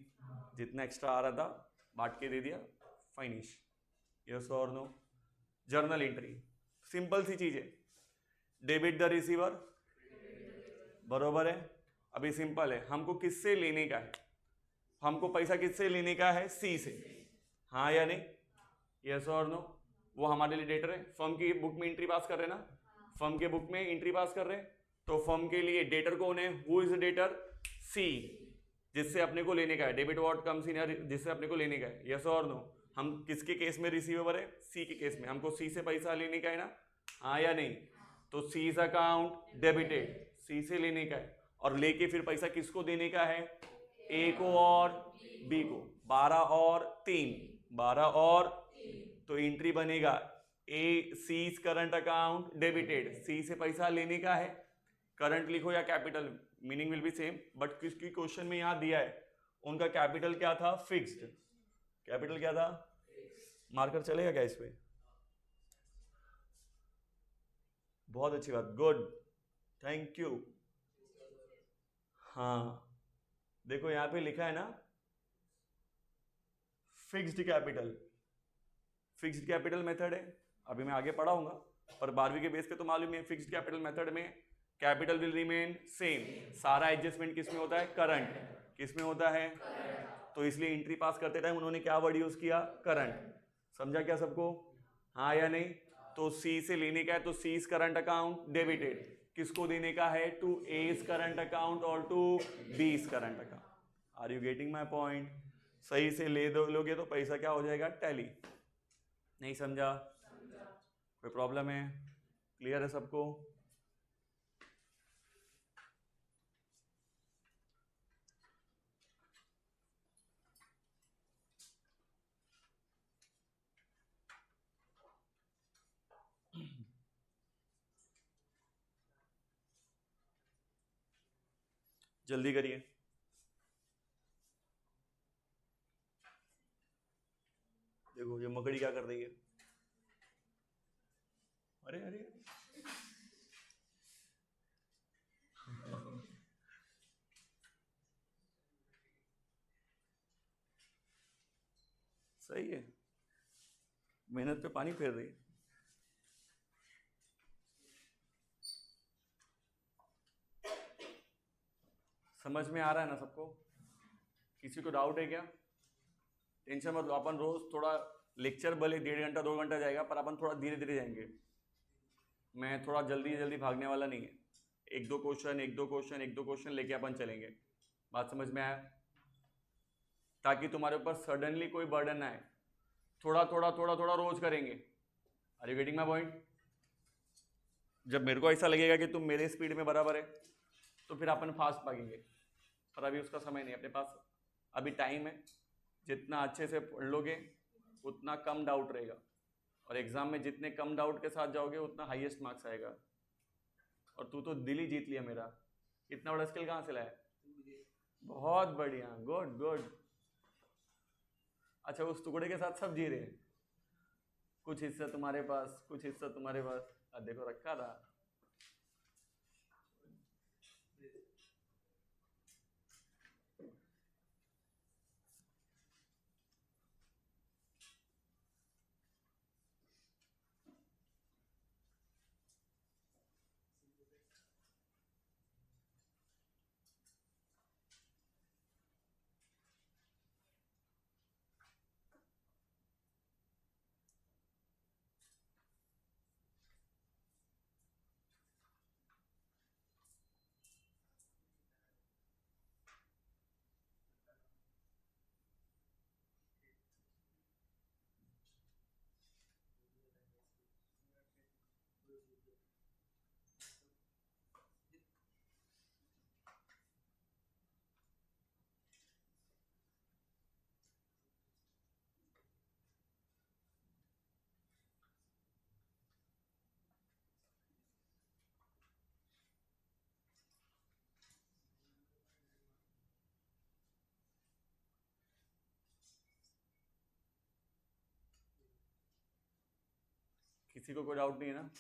जितना एक्स्ट्रा आ रहा था बांट के दे दिया, फाइनिश, यस और नो। जर्नल एंट्री सिंपल सी चीज है, डेबिट द रिसीवर, बरोबर है। अभी सिंपल है, हमको किससे लेने का है? हमको पैसा किससे लेने का है? सी से, हाँ या नहीं? यस और नो। वो हमारे लिए डेटर है, फर्म की बुक में एंट्री पास कर रहे ना, फर्म के बुक में एंट्री पास कर रहे हैं, तो फर्म के लिए डेटर कौन है? Who is debtor? सी, जिससे अपने को लेने का है। डेबिट व्हाट कम्स इन, जिससे अपने को लेने का है, यस और नो। हम किसके केस में रिसीवेबल है? सी के केस में, हमको सी से पैसा लेने का है ना, हाँ या नहीं? तो सी इज अकाउंट डेबिटेड, सी से लेने का है, और लेके फिर पैसा किसको देने का है? ए को और बी को। 12 और 3, 12 और, तो एंट्री बनेगा ए सीज करंट अकाउंट डेबिटेड, सी से पैसा लेने का है, करंट लिखो या capital, meaning will be same, but किसकी क्वेश्चन में यहां दिया है उनका कैपिटल क्या था? फिक्स्ड। कैपिटल क्या था? मार्कर चलेगा क्या इस पे? बहुत अच्छी बात, गुड, थैंक यू। हाँ देखो यहां पे लिखा है ना fixed capital, fixed capital method है, अभी मैं आगे पढ़ाऊंगा, पर 12वीं के बेस पे तो मालूम है फिक्स्ड कैपिटल मेथड में कैपिटल विल रिमेन सेम, सारा एडजस्टमेंट किस में होता है? करंट। किस में होता है? तो इसलिए एंट्री पास करते टाइम उन्होंने क्या वर्ड यूज किया? करंट। समझा क्या सबको, हाँ या नहीं? तो सी से लेने का है तो C is current account debited, किसको देने का है? To A is current account और to B is current account. Are you getting my point? सही से ले दो लोगे तो पैसा क्या हो जाएगा? टैली। नहीं समझा? कोई प्रॉब्लम है? क्लियर है सबको? जल्दी करिए। देखो ये मकड़ी क्या कर रही है। अरे अरे सही है, मेहनत पे पानी फेर रही है। समझ में आ रहा है ना सबको? किसी को डाउट है क्या? टेंशन मत लो, अपन रोज थोड़ा लेक्चर भले 1.5 घंटा 2 घंटा जाएगा, पर अपन थोड़ा धीरे धीरे जाएंगे। मैं थोड़ा जल्दी जल्दी भागने वाला नहीं है। एक दो क्वेश्चन लेके अपन चलेंगे। बात समझ में आया? ताकि तुम्हारे ऊपर सडनली कोई बर्डन ना आए। थोड़ा थोड़ा थोड़ा थोड़ा रोज करेंगे। Are you getting my point? जब मेरे को ऐसा लगेगा कि तुम मेरे स्पीड में बराबर है, तो फिर अपन फास्ट भागेंगे। पर अभी उसका समय नहीं अपने पास, अभी टाइम है। जितना अच्छे से पढ़ लोगे उतना कम डाउट रहेगा, और एग्जाम में जितने कम डाउट के साथ जाओगे उतना हाईएस्ट मार्क्स आएगा। और तू तो दिल ही जीत लिया मेरा। इतना बड़ा स्किल कहाँ से लाया? बहुत बढ़िया, गुड गुड। अच्छा, उस टुकड़े के साथ सब जी रहे हैं। कुछ हिस्सा तुम्हारे पास, कुछ हिस्सा तुम्हारे पास। देखो रखा था। किसी को कोई डाउट नहीं है ना?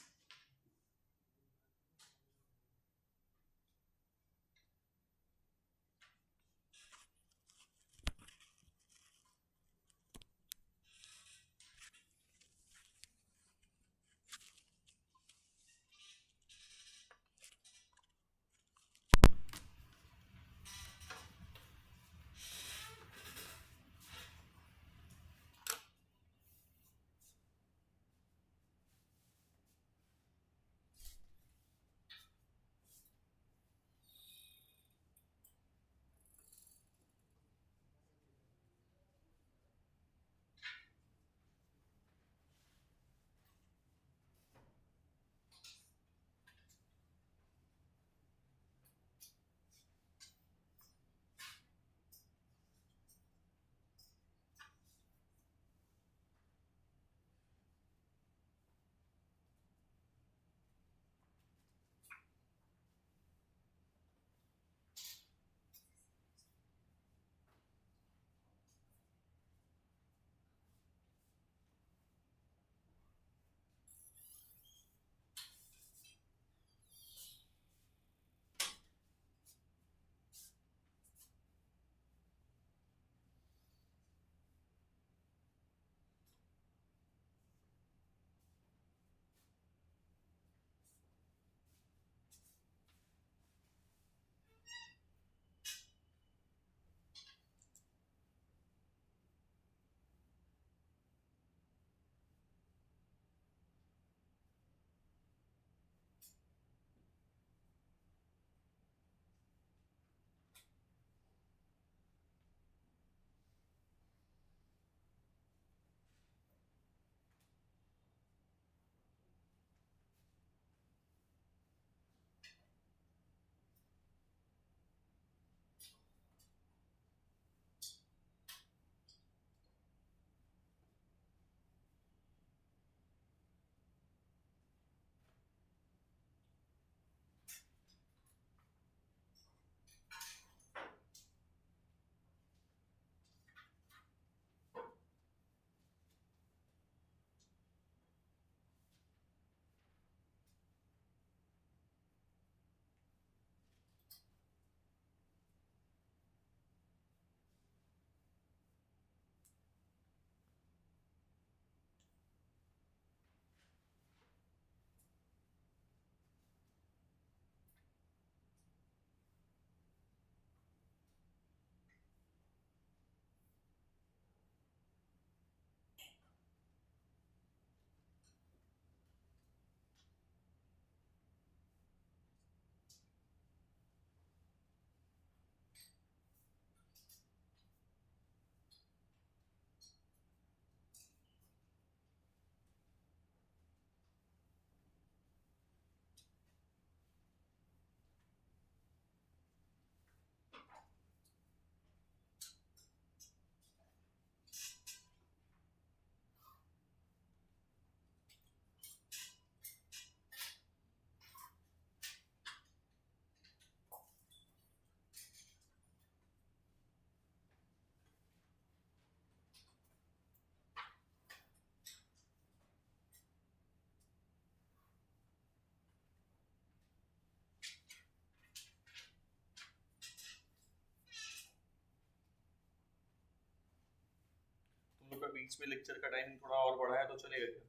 बीच में लेक्चर का टाइम थोड़ा और बढ़ा है तो चलेगा क्या?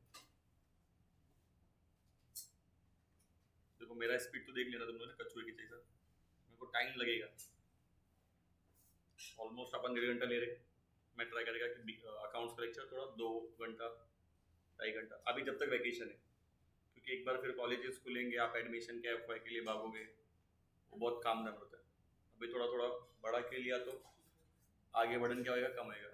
देखो मेरा स्पीड तो देख लेना तुम लोगों ने कछुए की जैसा, मेरे को टाइम लगेगा ऑलमोस्ट अपन 1.5 घंटा ले रहे। मैं ट्राई करेगा कि अकाउंट्स का लेक्चर थोड़ा 2 घंटा 2.5 घंटा अभी जब तक वैकेशन है, क्योंकि एक बार फिर कॉलेजेस खुलेंगे, आप एडमिशन के एफवाई के लिए भागोगे, वो बहुत काम दम होता है। अभी थोड़ा थोड़ा बढ़ा के लिया तो आगे बढ़न क्या होगा, कम आएगा।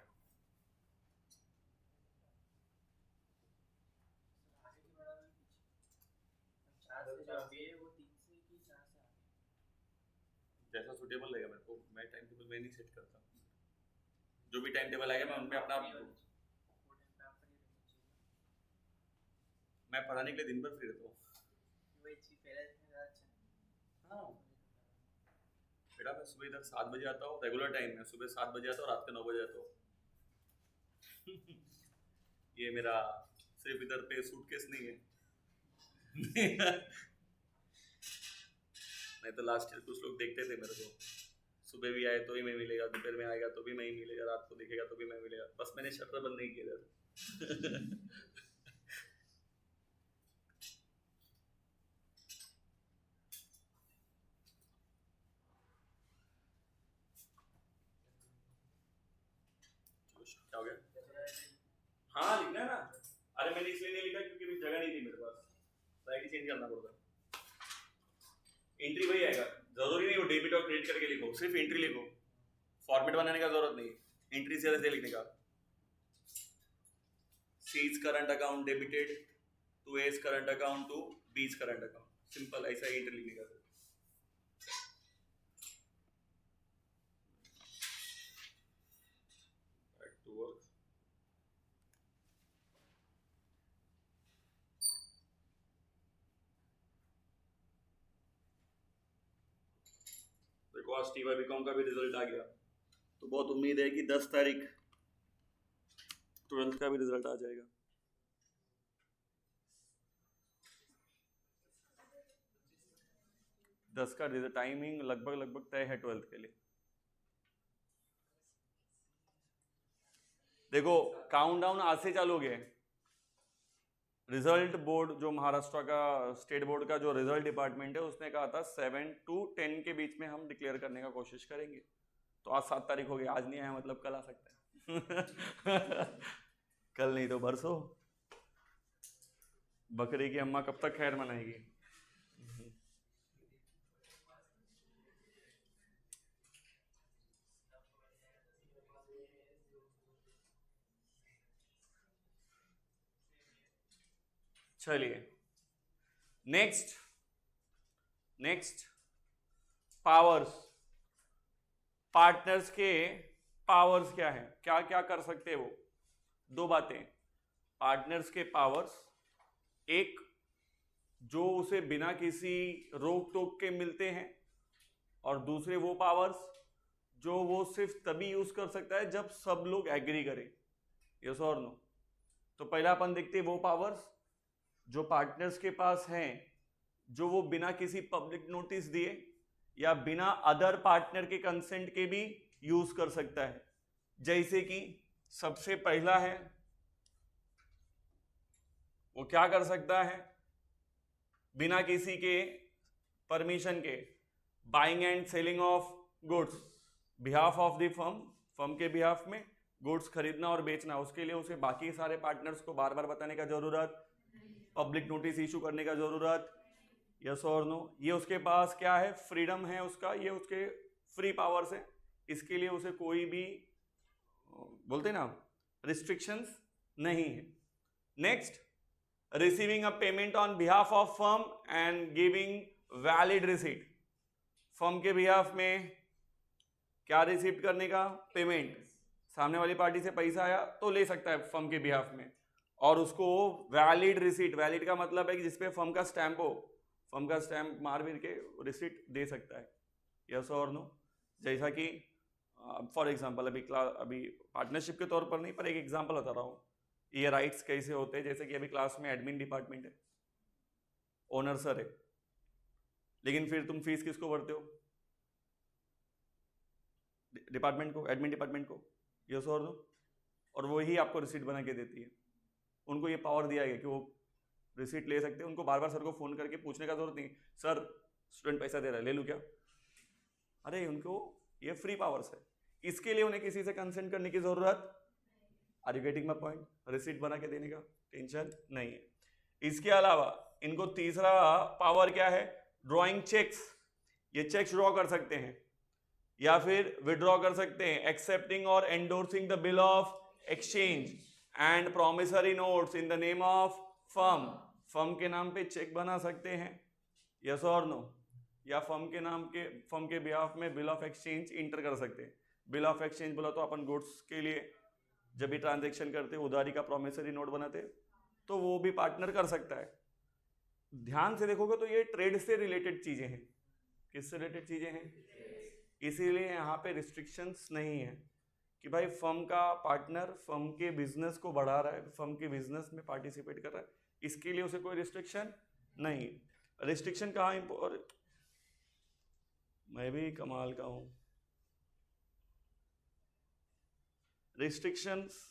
जैसा सुटेबल रहेगा मेरे को, मैं टाइम टेबल में नहीं सेट करता, जो भी टाइम टेबल आएगा मैं उनमें अपना, मैं पढ़ाने के लिए दिन भर फ्री रहता हूँ। हाँ बेटा मैं सुबह इधर 7 बजे आता हूँ, रेगुलर टाइम है, सुबह 7 बजे आता हूँ, रात के 9 बजे आता हूँ। ये मेरा सिर्फ इधर पे सूटकेस नहीं है। नहीं तो लास्ट ईयर कुछ लोग देखते थे मेरे को, सुबह भी आए तो भी मैं मिलेगा, दोपहर में आएगा तो भी मैं ही मिलेगा, रात को देखेगा तो भी मैं मिलेगा, बस मैंने शटर बंद नहीं किया था। क्या हो गया? हाँ लिखना है ना। अरे मैंने इसलिए नहीं लिखा क्योंकि जगह नहीं थी मेरे पास, स्लाइड चेंज करना पड़ता। एंट्री वही आएगा, जरूरी नहीं वो डेबिट और क्रेडिट करके लिखो, सिर्फ एंट्री लिखो, फॉर्मेट बनाने का जरूरत नहीं, एंट्री से ऐसे लिखने का। C's current account debited to A's current account to B's current account, simple ऐसा ही एंट्री लिखने का। Back to work. देखो आज टीवाई बीकॉम का भी रिजल्ट आ गया, तो बहुत उम्मीद है कि 10 तारीख 12th का भी रिजल्ट आ जाएगा। दस का टाइमिंग लगभग तय है 12th के लिए। देखो काउंटडाउन आज से चालू हो गया है। रिजल्ट बोर्ड जो महाराष्ट्र का स्टेट बोर्ड का जो रिजल्ट डिपार्टमेंट है उसने कहा था 7 to 10 के बीच में हम डिक्लेयर करने का कोशिश करेंगे। तो आज 7 तारीख हो गई, आज नहीं आया मतलब कल आ सकता है। कल नहीं तो परसों। बकरी की अम्मा कब तक खैर मनाएगी। चलिए नेक्स्ट पावर्स। पार्टनर्स के पावर्स क्या है, क्या क्या कर सकते हैं वो? दो बातें, पार्टनर्स के पावर्स, एक जो उसे बिना किसी रोक टोक के मिलते हैं, और दूसरे वो पावर्स जो वो सिर्फ तभी यूज कर सकता है जब सब लोग एग्री करें। यस और नो? तो पहला अपन देखते हैं वो पावर्स जो पार्टनर्स के पास हैं, जो वो बिना किसी पब्लिक नोटिस दिए या बिना अदर पार्टनर के कंसेंट के भी यूज कर सकता है। जैसे कि सबसे पहला है, वो क्या कर सकता है बिना किसी के परमिशन के, buying and selling of goods behalf of the firm, firm के बिहाफ में गुड्स खरीदना और बेचना। उसके लिए उसे बाकी सारे पार्टनर्स को बार बार बताने का जरूरत, पब्लिक नोटिस इशू करने का जरूरत। यस और नो? ये उसके पास क्या है, फ्रीडम है उसका, ये उसके फ्री पावर्स है। इसके लिए उसे कोई भी बोलते ना रिस्ट्रिक्शंस नहीं है। Next, receiving a payment on behalf of firm and giving valid receipt. Firm के बिहाफ में क्या रिसीव करने का, पेमेंट, सामने वाली पार्टी से पैसा आया तो ले सकता है फर्म के बिहाफ में, और उसको वैलिड रिसीट, वैलिड का मतलब है कि जिसपे फर्म का स्टैंप हो, फर्म का स्टैंप मार मिल के रिसीट दे सकता है। यस और नो? जैसा कि फॉर एग्जांपल अभी पार्टनरशिप के तौर पर नहीं, पर एक एग्जांपल बता रहा हूँ, ये राइट्स कैसे होते हैं। जैसे कि अभी क्लास में एडमिन डिपार्टमेंट है, ओनर सर है, लेकिन फिर तुम फीस किसको भरते हो? डिपार्टमेंट को, एडमिन डिपार्टमेंट को। यस और नो? और वही आपको रिसीट बना के देती है। उनको ये पावर दिया गया कि वो रिसीट ले सकते हैं, उनको बार बार सर को फोन करके पूछने का जरूरत नहीं, सर स्टूडेंट पैसा दे रहा है ले लूँ क्या, अरे उनको ये फ्री पावर्स है, इसके लिए उन्हें किसी से कंसेंट करने की जरूरत, are you getting my point, receipt बना के देने का टेंशन नहीं है। इसके अलावा इनको तीसरा पावर क्या है, ड्रॉइंग चेक्स, ये चेक्स ड्रॉ कर सकते हैं या फिर विड्रॉ कर सकते हैं, एक्सेप्टिंग और endorsing the bill of exchange and promissory notes in the name of firm, firm के नाम पे चेक बना सकते हैं, यस और नो, या फर्म के बिहाफ में बिल ऑफ एक्सचेंज इंटर कर सकते हैं। बिल ऑफ एक्सचेंज बोला तो अपन गुड्स के लिए जब भी ट्रांजेक्शन करते हैं उधारी का प्रोमिसरी नोट बनाते हैं, तो वो भी पार्टनर कर सकता है। ध्यान से देखोगे तो ये ट्रेड से रिलेटेड चीजें हैं, किससे रिलेटेड चीजें हैं, इसीलिए यहाँ पे रिस्ट्रिक्शंस नहीं है कि भाई फर्म का पार्टनर फर्म के बिजनेस को बढ़ा रहा है, फर्म के बिजनेस में पार्टिसिपेट कर रहा है, इसके लिए उसे कोई रिस्ट्रिक्शन नहीं। रिस्ट्रिक्शन कहाँ, और मैं भी कमाल का हूं, रिस्ट्रिक्शंस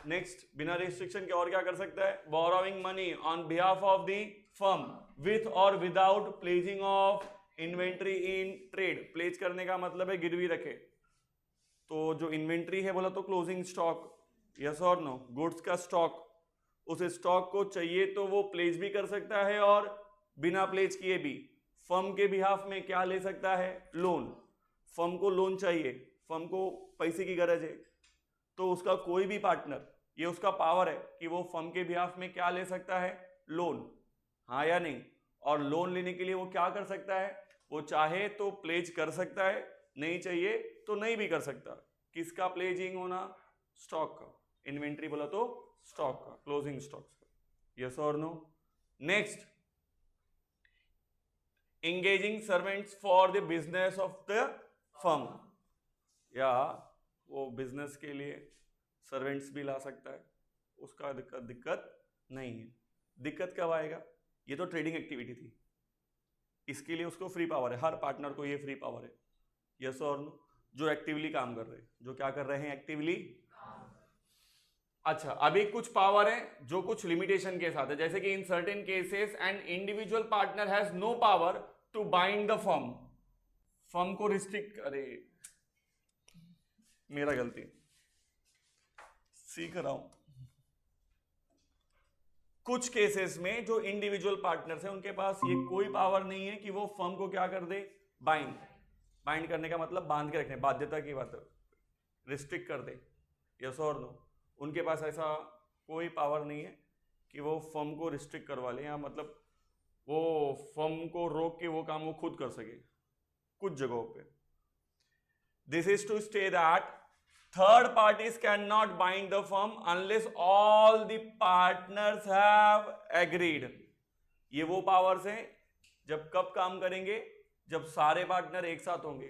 नेक्स्ट, बिना रिस्ट्रिक्शन के और क्या कर सकता है, borrowing money on behalf of the firm with और without pledging of inventory in trade. Pledge करने का मतलब है गिरवी रखे, तो जो इन्वेंट्री है बोला तो क्लोजिंग स्टॉक, यस और नो, गुड्स का स्टॉक, उस स्टॉक को चाहिए तो वो प्लेज भी कर सकता है और बिना प्लेज किए भी फर्म के बिहाफ में क्या ले सकता है, लोन। फर्म को लोन चाहिए, फर्म को पैसे की गरज है, तो उसका कोई भी पार्टनर, ये उसका पावर है कि वो फर्म के बिहाफ में क्या ले सकता है, लोन, हाँ या नहीं। और लोन लेने के लिए वो क्या कर सकता है, वो चाहे तो प्लेज कर सकता है, नहीं चाहिए तो नहीं भी कर सकता। किसका प्लेजिंग होना, स्टॉक का, इन्वेंट्री बोला तो स्टॉक का, क्लोजिंग स्टॉक का, यस और no. Next, engaging servants for the business of the firm, या वो बिजनेस के लिए सर्वेंट्स भी ला सकता है, उसका दिक्कत नहीं है। दिक्कत कब आएगा, ये तो ट्रेडिंग एक्टिविटी थी, इसके लिए उसको फ्री पावर है, हर पार्टनर को ये फ्री पावर है, यस और नो, जो एक्टिवली काम कर रहे हैं, जो क्या कर रहे हैं, एक्टिवली। अच्छा, अभी कुछ पावर है जो कुछ लिमिटेशन के साथ है, जैसे कि in certain cases an individual partner has no power to bind the firm, firm को रिस्ट्रिक्ट, अरे मेरा गलती, सीख रहा हूं। कुछ केसेस में जो इंडिविजुअल पार्टनर्स हैं उनके पास ये कोई पावर नहीं है कि वो फर्म को क्या कर दे, बाइंड, बाइंड करने का मतलब बांध के रखने, बाध्यता की बात, रिस्ट्रिक्ट कर दे, यस और नो। उनके पास ऐसा कोई पावर नहीं है कि वो फर्म को रिस्ट्रिक्ट करवा ले, या मतलब वो फर्म को रोक के वो काम वो खुद कर सके कुछ जगहों पे। This is to state that third parties cannot bind the firm unless all the partners have agreed। ये वो पावर्स हैं जब कब काम करेंगे, जब सारे पार्टनर एक साथ होंगे।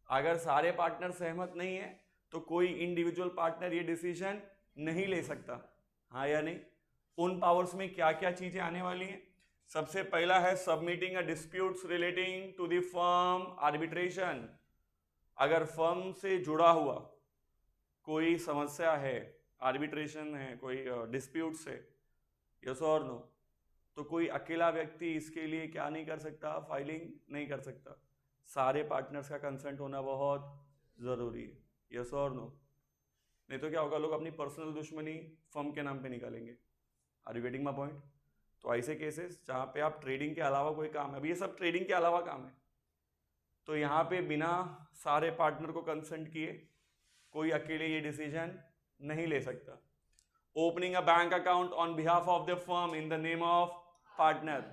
अगर सारे पार्टनर सहमत नहीं है तो कोई इंडिविजुअल पार्टनर ये डिसीजन नहीं ले सकता, हाँ या नहीं। उन पावर्स में क्या क्या चीजें आने वाली हैं, सबसे पहला है submitting a disputes relating to the firm arbitration. अगर फर्म से जुड़ा हुआ कोई समस्या है, आर्बिट्रेशन है, कोई डिस्प्यूट्स है, यस और नो, तो कोई अकेला व्यक्ति इसके लिए क्या नहीं कर सकता, फाइलिंग नहीं कर सकता, सारे पार्टनर्स का कंसेंट होना बहुत जरूरी है, यस और नो। नहीं तो क्या होगा, लोग अपनी पर्सनल दुश्मनी फर्म के नाम पे निकालेंगे। Are you getting my point. तो ऐसे केसेस जहाँ पे आप ट्रेडिंग के अलावा कोई काम है, अभी ये सब ट्रेडिंग के अलावा काम है, तो यहाँ पे बिना सारे पार्टनर को कंसेंट किए कोई अकेले ये डिसीजन नहीं ले सकता। Opening a bank account on behalf of the firm in the name of partner,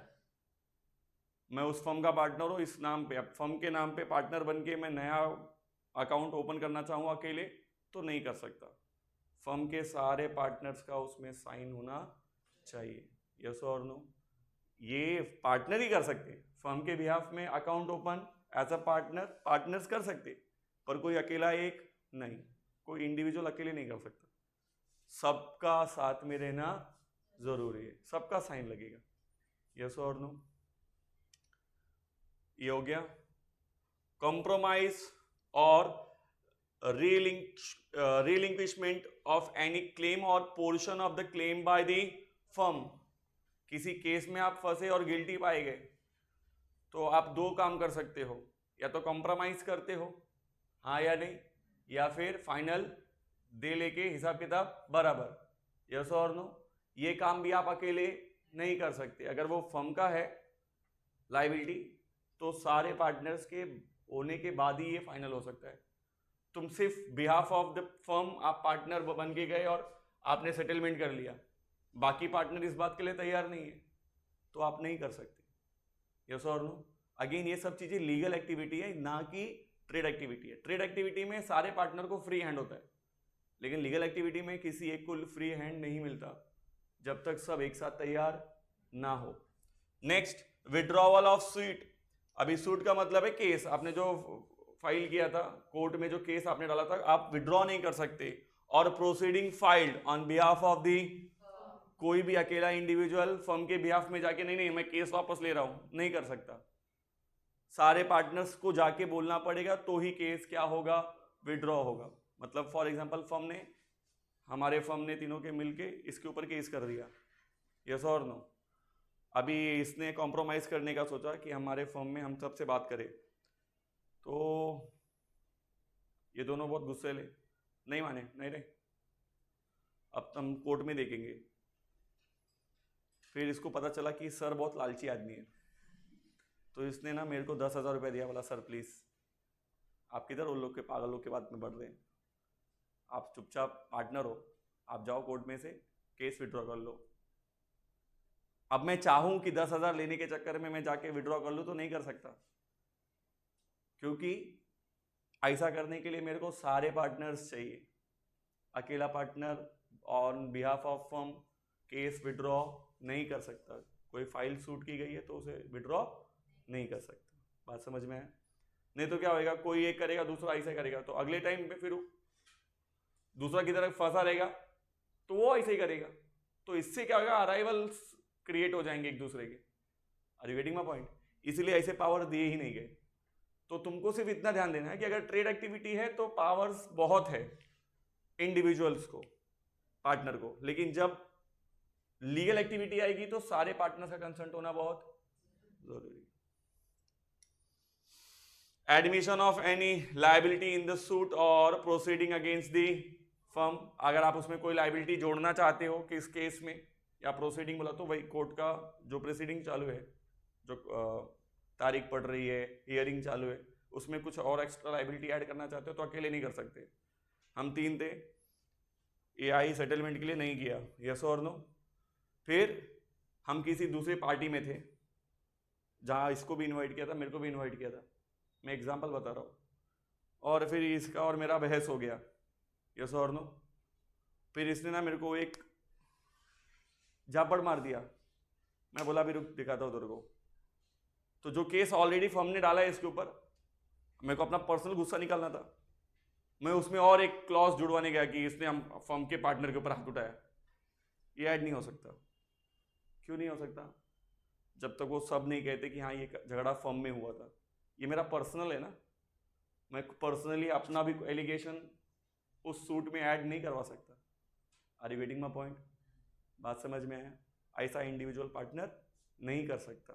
मैं उस फर्म का पार्टनर हूं, इस नाम पे, अब फर्म के नाम पे पार्टनर बन के मैं नया अकाउंट ओपन करना चाहूँ अकेले तो नहीं कर सकता, फर्म के सारे पार्टनर्स का उसमें साइन होना चाहिए, यस और नो। ये पार्टनर ही कर सकते हैं, फर्म के बिहाफ में account open as a partner partners कर सकते, पर कोई अकेला एक नहीं, कोई इंडिविजुअल अकेले नहीं कर सकता, सबका साथ में रहना जरूरी है, सबका साइन लगेगा, यस और नो। ये हो गया। कॉम्प्रोमाइज और relinquishment of any claim or portion of the claim by the firm. किसी केस में आप फंसे और गिल्टी पाए गए तो आप दो काम कर सकते हो, या तो कॉम्प्रोमाइज करते हो, हाँ या नहीं, या फिर फाइनल दे लेके हिसाब किताब बराबर, यस और नो। ये काम भी आप अकेले नहीं कर सकते। अगर वो फर्म का है लाइबिलिटी तो सारे पार्टनर्स के होने के बाद ही ये फाइनल हो सकता है। तुम सिर्फ बिहाफ ऑफ द फर्म आप पार्टनर बन के गए और आपने सेटलमेंट कर लिया, बाकी पार्टनर इस बात के लिए तैयार नहीं है तो आप नहीं कर सकते, यस और नो। अगेन ये सब चीजें लीगल एक्टिविटी है, ना कि ट्रेड एक्टिविटी है। ट्रेड एक्टिविटी में सारे पार्टनर को फ्री हैंड होता है, लेकिन लीगल एक्टिविटी में किसी एक को फ्री हैंड नहीं मिलता जब तक सब एक साथ तैयार ना हो। Next, withdrawal of suit. अभी सूट का मतलब है केस, आपने जो फाइल किया था कोर्ट में, जो केस आपने डाला था, आप विड्रॉ नहीं कर सकते। और proceeding filed on behalf of दी, कोई भी अकेला इंडिविजुअल फर्म के बिहाफ में जाके नहीं मैं केस वापस ले रहा हूं, नहीं कर सकता। सारे पार्टनर्स को जाके बोलना पड़ेगा तो ही केस क्या होगा, विड्रॉ होगा। मतलब फॉर एग्जांपल हमारे फर्म ने तीनों के मिलके इसके ऊपर केस कर दिया, यस और नो। अभी इसने कॉम्प्रोमाइज करने का सोचा कि हमारे फर्म में हम सबसे बात करें, तो ये दोनों बहुत गुस्सेले, नहीं माने, नहीं, अब हम कोर्ट में देखेंगे। फिर इसको पता चला कि सर बहुत लालची आदमी है, तो इसने ना मेरे को 10,000 रुपये दिया, बोला सर प्लीज़ आप किधर उन लोग के पागल लोग के बात में बढ़ रहे हैं, आप चुपचाप पार्टनर हो, आप जाओ कोर्ट में से केस विड्रॉ कर लो। अब मैं चाहूं कि 10,000 लेने के चक्कर में मैं जाके विड्रॉ कर लूं तो नहीं कर सकता, क्योंकि ऐसा करने के लिए मेरे को सारे पार्टनर्स चाहिए। अकेला partner on behalf of firm case withdraw नहीं कर सकता। कोई फाइल सूट की गई है तो उसे विड्रॉ नहीं कर सकता। बात समझ में है? नहीं तो क्या होएगा, कोई एक करेगा दूसरा ऐसा करेगा, तो अगले टाइम पे फिर दूसरा की तरफ फंसा रहेगा तो वो ऐसे ही करेगा, तो इससे क्या होगा, अराइवल्स क्रिएट हो जाएंगे एक दूसरे के। Are you getting my point? इसीलिए ऐसे पावर दिए ही नहीं गए। तो तुमको सिर्फ इतना ध्यान देना है कि अगर ट्रेड एक्टिविटी है तो पावर्स बहुत है इंडिविजुअल्स को, पार्टनर को, लेकिन जब लीगल एक्टिविटी आएगी तो सारे पार्टनर्स का कंसेंट होना बहुत जरूरी है। Admission of any liability in the suit और प्रोसीडिंग अगेंस्ट द फर्म। अगर आप उसमें कोई लायबिलिटी जोड़ना चाहते हो किस केस में, या प्रोसीडिंग बोला तो वही कोर्ट का जो प्रोसीडिंग चालू है, जो तारीख पड़ रही है, हियरिंग चालू है, उसमें कुछ और एक्स्ट्रा लायबिलिटी ऐड करना चाहते हो तो अकेले नहीं कर सकते। हम 3 थे, एआई सेटलमेंट के लिए नहीं किया, यस और नो। फिर हम किसी दूसरी पार्टी में थे जहाँ इसको भी इनवाइट किया था, मेरे को भी इनवाइट किया था, मैं एग्जांपल बता रहा हूँ, और फिर इसका और मेरा बहस हो गया, यस और नो। फिर इसने ना मेरे को एक झापड़ मार दिया, मैं बोला भी रुक दिखाता हूँ तेरे को। तो जो केस ऑलरेडी फर्म ने डाला है इसके ऊपर, मेरे को अपना पर्सनल गुस्सा निकालना था, मैं उसमें और एक क्लॉज जुड़वाने गया कि इसने हम फर्म के पार्टनर के ऊपर हाथ उठाया। ये ऐड नहीं हो सकता। क्यों नहीं हो सकता? जब तक वो सब नहीं कहते कि हाँ ये झगड़ा फर्म में हुआ था। ये मेरा पर्सनल है ना, मैं पर्सनली अपना भी एलिगेशन उस सूट में ऐड नहीं करवा सकता। Are you getting my point? बात समझ में आया? ऐसा इंडिविजुअल पार्टनर नहीं कर सकता।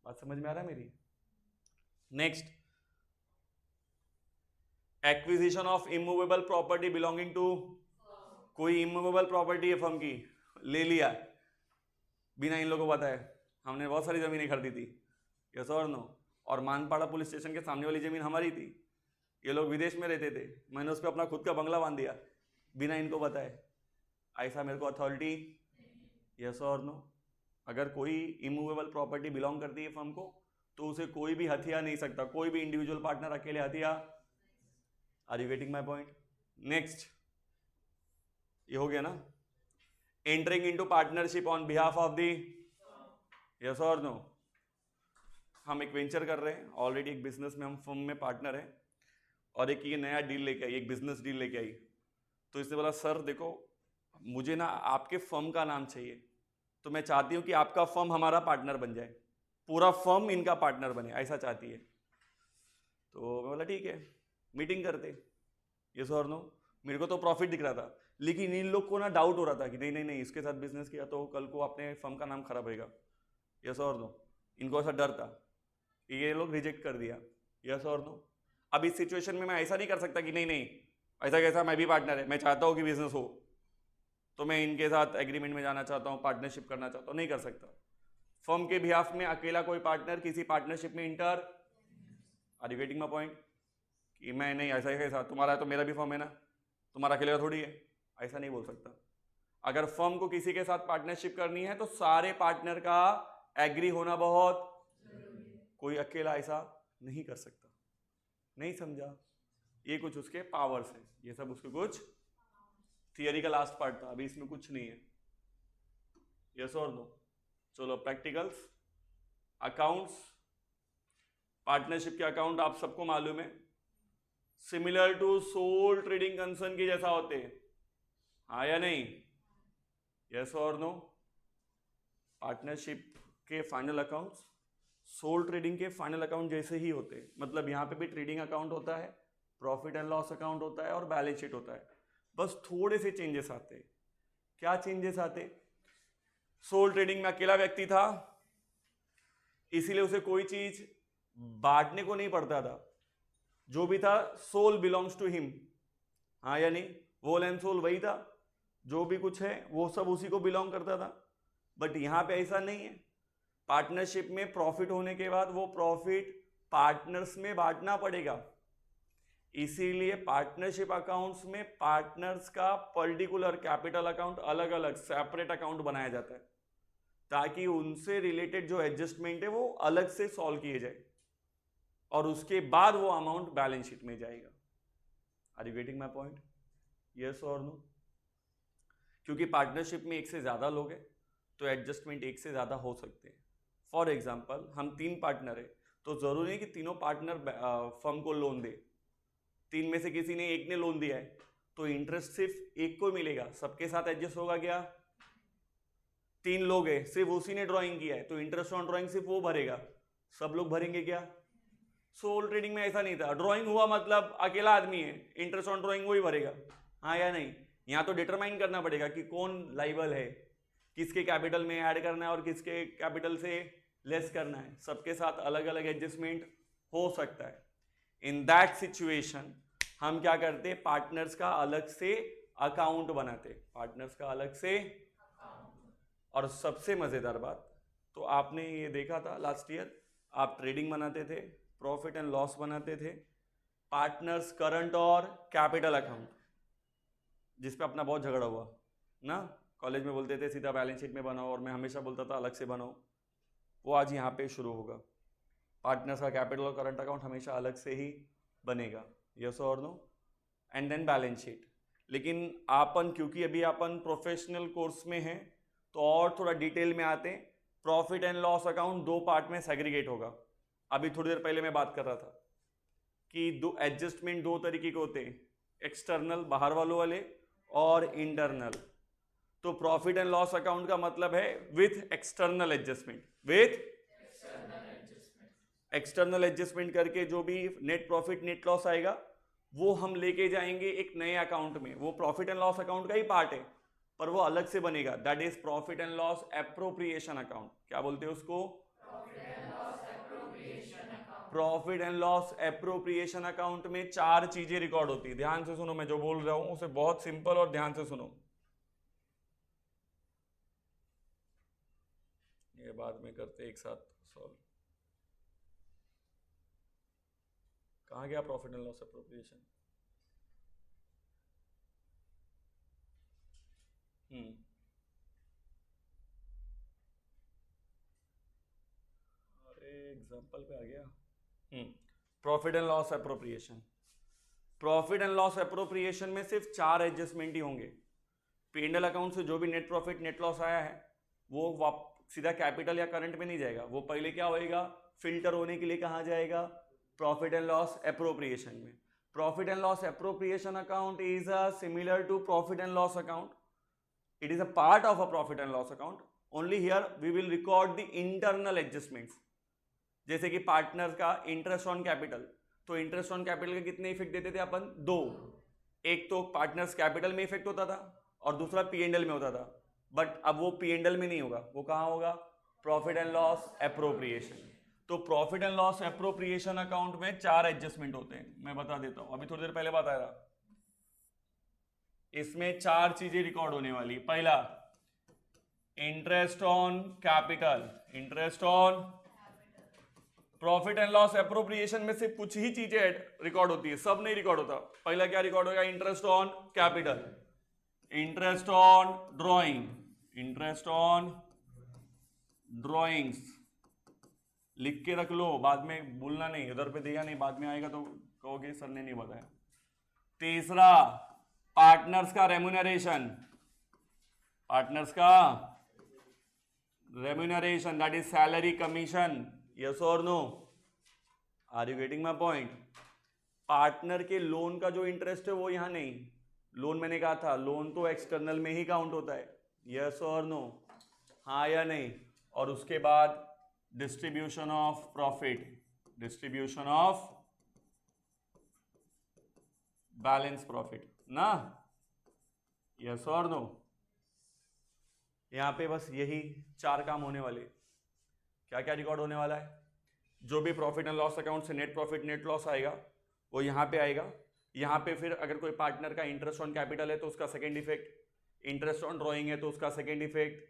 बात समझ में आ रहा है मेरी? Next, acquisition of immovable property belonging to, कोई इमूवेबल प्रॉपर्टी है फर्म की, ले लिया बिना इन लोगों को बताए। हमने बहुत सारी जमीनें खरीदी थी, यस और नो, और मानपाड़ा पुलिस स्टेशन के सामने वाली जमीन हमारी थी। ये लोग विदेश में रहते थे, मैंने उस पर अपना खुद का बंगला बांध दिया बिना इनको बताए। ऐसा मेरे को अथॉरिटी, यस और नो। अगर कोई इमूवेबल प्रॉपर्टी बिलोंग करती है फर्म को तो उसे कोई भी हथिया नहीं सकता, कोई भी इंडिविजुअल पार्टनर अकेले हथिया। Are you getting my point? Next, ये हो गया ना, entering into partnership on behalf of the, yes और नो। हम एक वेंचर कर रहे हैं ऑलरेडी, एक बिजनेस में हम फर्म में पार्टनर हैं, और एक ये नया डील लेके आई, एक बिजनेस डील लेके आई। तो इसने बोला सर देखो मुझे ना आपके फर्म का नाम चाहिए, तो मैं चाहती हूँ कि आपका फर्म हमारा पार्टनर बन जाए, पूरा फर्म इनका पार्टनर बने, ऐसा चाहती है। तो मैं बोला ठीक है मीटिंग करते। यस और नो? मेरे को तो प्रॉफिट दिख रहा था, लेकिन इन लोग को ना डाउट हो रहा था कि नहीं नहीं नहीं, इसके साथ बिजनेस किया तो कल को अपने फर्म का नाम खराब होगा। यस और नो? इनको ऐसा डर था, ये लोग रिजेक्ट कर दिया। यस और नो? अब इस सिचुएशन में मैं ऐसा नहीं कर सकता कि नहीं नहीं ऐसा कैसा, मैं भी पार्टनर है, मैं चाहता हूँ कि बिजनेस हो, तो मैं इनके साथ एग्रीमेंट में जाना चाहता हूँ, पार्टनरशिप करना चाहता हूँ, नहीं कर सकता। फर्म के बिहाफ में अकेला कोई पार्टनर किसी पार्टनरशिप में enter, are you getting my point? कि मैं नहीं ऐसा ही कैसा, तुम्हारा है तो मेरा भी फर्म है ना, तुम्हारा अकेले का थोड़ी है, ऐसा नहीं बोल सकता। अगर फर्म को किसी के साथ पार्टनरशिप करनी है तो सारे पार्टनर का एग्री होना बहुत, कोई अकेला ऐसा नहीं कर सकता। नहीं समझा? ये कुछ उसके पावर्स है, ये सब उसके कुछ थियरी का लास्ट पार्ट था, अभी इसमें कुछ नहीं है। यस और नो? चलो प्रैक्टिकल्स। अकाउंट्स, पार्टनरशिप के अकाउंट आप सबको मालूम है, similar to sole trading concern के जैसा होते हैं, हाँ या नहीं? यस और नो? पार्टनरशिप के फाइनल अकाउंट्स सोल ट्रेडिंग के फाइनल अकाउंट जैसे ही होते हैं, मतलब यहां पे भी ट्रेडिंग अकाउंट होता है, प्रॉफिट एंड लॉस अकाउंट होता है और बैलेंस शीट होता है, बस थोड़े से चेंजेस आते हैं। क्या चेंजेस आते? सोल ट्रेडिंग में अकेला व्यक्ति था, इसीलिए उसे कोई चीज बांटने को नहीं पड़ता था, जो भी था सोल बिलोंग्स टू हिम, हाँ या नहीं? वोल एंड सोल वही था, जो भी कुछ है वो सब उसी को बिलोंग करता था। बट यहां पे ऐसा नहीं है, पार्टनरशिप में प्रॉफिट होने के बाद वो प्रॉफिट पार्टनर्स में बांटना पड़ेगा, इसीलिए पार्टनरशिप अकाउंट्स में पार्टनर्स का पर्टिकुलर कैपिटल अकाउंट अलग अलग सेपरेट अकाउंट बनाया जाता है, ताकि उनसे रिलेटेड जो एडजस्टमेंट है वो अलग से सॉल्व किए जाए और उसके बाद वो अमाउंट बैलेंस शीट में जाएगा। Are you getting my point? Yes और नो? क्योंकि पार्टनरशिप में एक से ज्यादा लोग हैं तो एडजस्टमेंट एक से ज्यादा हो सकते हैं। फॉर एग्जाम्पल हम 3 पार्टनर है, तो जरूरी नहीं कि तीनों पार्टनर फर्म को लोन दे, 3 में से किसी ने एक ने लोन दिया है तो इंटरेस्ट सिर्फ एक को मिलेगा, सबके साथ एडजस्ट होगा क्या? 3 लोग है, सिर्फ उसी ने ड्राइंग किया है तो इंटरेस्ट ऑन ड्राइंग सिर्फ वो भरेगा, सब लोग भरेंगे क्या? सोल ट्रेडिंग में ऐसा नहीं था, ड्राइंग हुआ मतलब अकेला आदमी है, इंटरेस्ट ऑन ड्राइंग वही भरेगा, हाँ या नहीं? यहां तो डिटरमाइन करना पड़ेगा कि कौन लाइबल है, किसके कैपिटल में ऐड करना है और किसके कैपिटल से लेस करना है, सबके साथ अलग अलग एडजस्टमेंट हो सकता है। इन दैट सिचुएशन हम क्या करते? पार्टनर्स का अलग से अकाउंट बनाते, पार्टनर्स का अलग से। और सबसे मजेदार बात, तो आपने ये देखा था लास्ट ईयर, आप ट्रेडिंग बनाते थे, प्रॉफिट एंड लॉस बनाते थे, पार्टनर्स करंट और कैपिटल अकाउंट, जिसपे अपना बहुत झगड़ा हुआ ना, कॉलेज में बोलते थे सीधा बैलेंस शीट में बनाओ और मैं हमेशा बोलता था अलग से बनाओ, वो आज यहाँ पे शुरू होगा। पार्टनर्स का कैपिटल और करंट अकाउंट हमेशा अलग से ही बनेगा, यस और no? And then balance sheet. लेकिन आपन क्योंकि अभी अपन प्रोफेशनल कोर्स में हैं तो और थोड़ा डिटेल में आते हैं। Profit and loss account 2 part में सेग्रीगेट होगा। अभी थोड़ी देर पहले मैं बात कर रहा था कि दो एडजस्टमेंट 2 तरीके के होते हैं, एक्सटर्नल बाहर वालों वाले और इंटरनल। तो प्रॉफिट एंड लॉस अकाउंट का मतलब है with external adjustment, with external adjustment करके जो भी नेट प्रॉफिट नेट लॉस आएगा वो हम लेके जाएंगे एक नए अकाउंट में, वो प्रॉफिट एंड लॉस अकाउंट का ही पार्ट है पर वो अलग से बनेगा, that is profit and loss appropriation account. क्या बोलते हैं उसको? Profit and loss appropriation account में 4 चीजें रिकॉर्ड होती है। ध्यान से सुनो, मैं जो बोल रहा हूं उसे बहुत सिंपल और ध्यान से सुनो, ये बाद में करते एक साथ सॉल्व। कहां गया प्रॉफिट एंड लॉस एप्रोप्रिएशन? अरे एग्जांपल पे आ गया। Profit and loss appropriation, profit and loss appropriation में सिर्फ 4 एडजस्टमेंट ही होंगे। P&L अकाउंट से जो भी नेट प्रॉफिट नेट लॉस आया है वो सीधा कैपिटल या करंट में नहीं जाएगा, वो पहले क्या होएगा? फिल्टर होने के लिए कहाँ जाएगा? प्रॉफिट एंड लॉस एप्रोप्रिएशन में। Profit and loss appropriation account is similar to profit and loss account, it is a part of a profit and loss account, only here we will record the internal adjustments। जैसे कि partner का interest on capital, तो interest on capital के कितने effect देते थे अपन? 2। एक तो पार्टनर्स कैपिटल में इफेक्ट होता था और दूसरा P&L में होता था, बट अब वो P&L में नहीं होगा, वो कहाँ होगा? Profit and loss appropriation. तो profit and loss appropriation account में 4 एडजस्टमेंट होते हैं, मैं बता देता हूं, अभी थोड़ी देर पहले बताया था। इसमें 4 चीजें रिकॉर्ड होने वाली। पहला, interest on capital, interest on profit and loss appropriation में से कुछ ही चीजें रिकॉर्ड होती है, सब नहीं रिकॉर्ड होता। पहला क्या रिकॉर्ड होगा? Interest on capital, interest on drawing, interest on drawings, लिख के रख लो, बाद में भूलना नहीं, इधर पे दिया नहीं, बाद में आएगा तो कहोगे सर ने नहीं बताया। तीसरा, पार्टनर्स का रेम्यूनरेशन, पार्टनर्स का remuneration, that is salary, commission, yes और no? Are you getting my point? Partner के लोन का जो इंटरेस्ट है वो यहां नहीं, लोन मैंने कहा था लोन तो एक्सटर्नल में ही काउंट होता है, यस और नो? हाँ या नहीं? और उसके बाद distribution of profit, distribution of balance profit ना, यस और नो? यहां पे बस यही 4 काम होने वाले। क्या क्या रिकॉर्ड होने वाला है? जो भी प्रॉफिट एंड लॉस अकाउंट से नेट प्रॉफिट नेट लॉस आएगा वो यहां पे आएगा। यहां पे फिर अगर कोई पार्टनर का इंटरेस्ट ऑन कैपिटल है तो उसका second effect, interest on drawing है तो उसका सेकेंड इफेक्ट,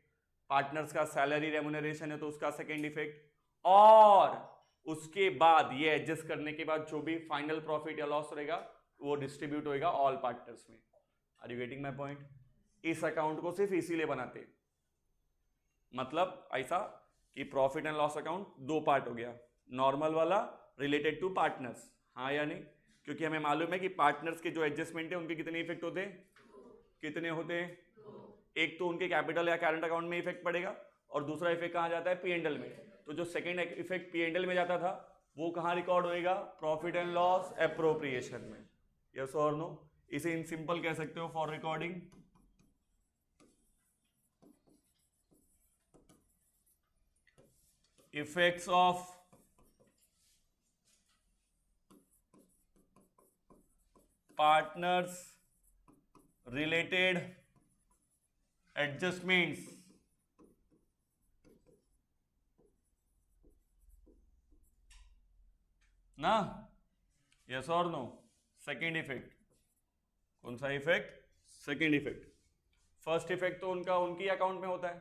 पार्टनर्स का सैलरी रेम्यूनरेशन है तो उसका सेकेंड इफेक्ट, और उसके बाद ये एडजस्ट करने के बाद जो भी फाइनल प्रॉफिट या लॉस रहेगा वो डिस्ट्रीब्यूट होएगा ऑल पार्टनर्स में। Are you getting my point? इस अकाउंट को सिर्फ इसीलिए बनाते, मतलब ऐसा कि profit and loss account 2 part हो गया, नॉर्मल वाला रिलेटेड टू पार्टनर्स, हाँ या नहीं? क्योंकि हमें मालूम है कि पार्टनर्स के जो एडजस्टमेंट है उनके कितने इफेक्ट होते हैं, कितने होते हैं? एक तो उनके कैपिटल या करंट अकाउंट में इफेक्ट पड़ेगा और दूसरा इफेक्ट कहाँ जाता है? P&L में। तो जो सेकेंड इफेक्ट P&L में जाता था वो कहाँ रिकॉर्ड होएगा? प्रॉफिट एंड लॉस एप्रोप्रिएशन में, यस और नो? इसे इन सिंपल कह सकते हो for recording, effects of partners related adjustments, ना, यस और नो? सेकेंड इफेक्ट, कौन सा effect? Second effect. First effect तो उनका उनकी अकाउंट में होता है,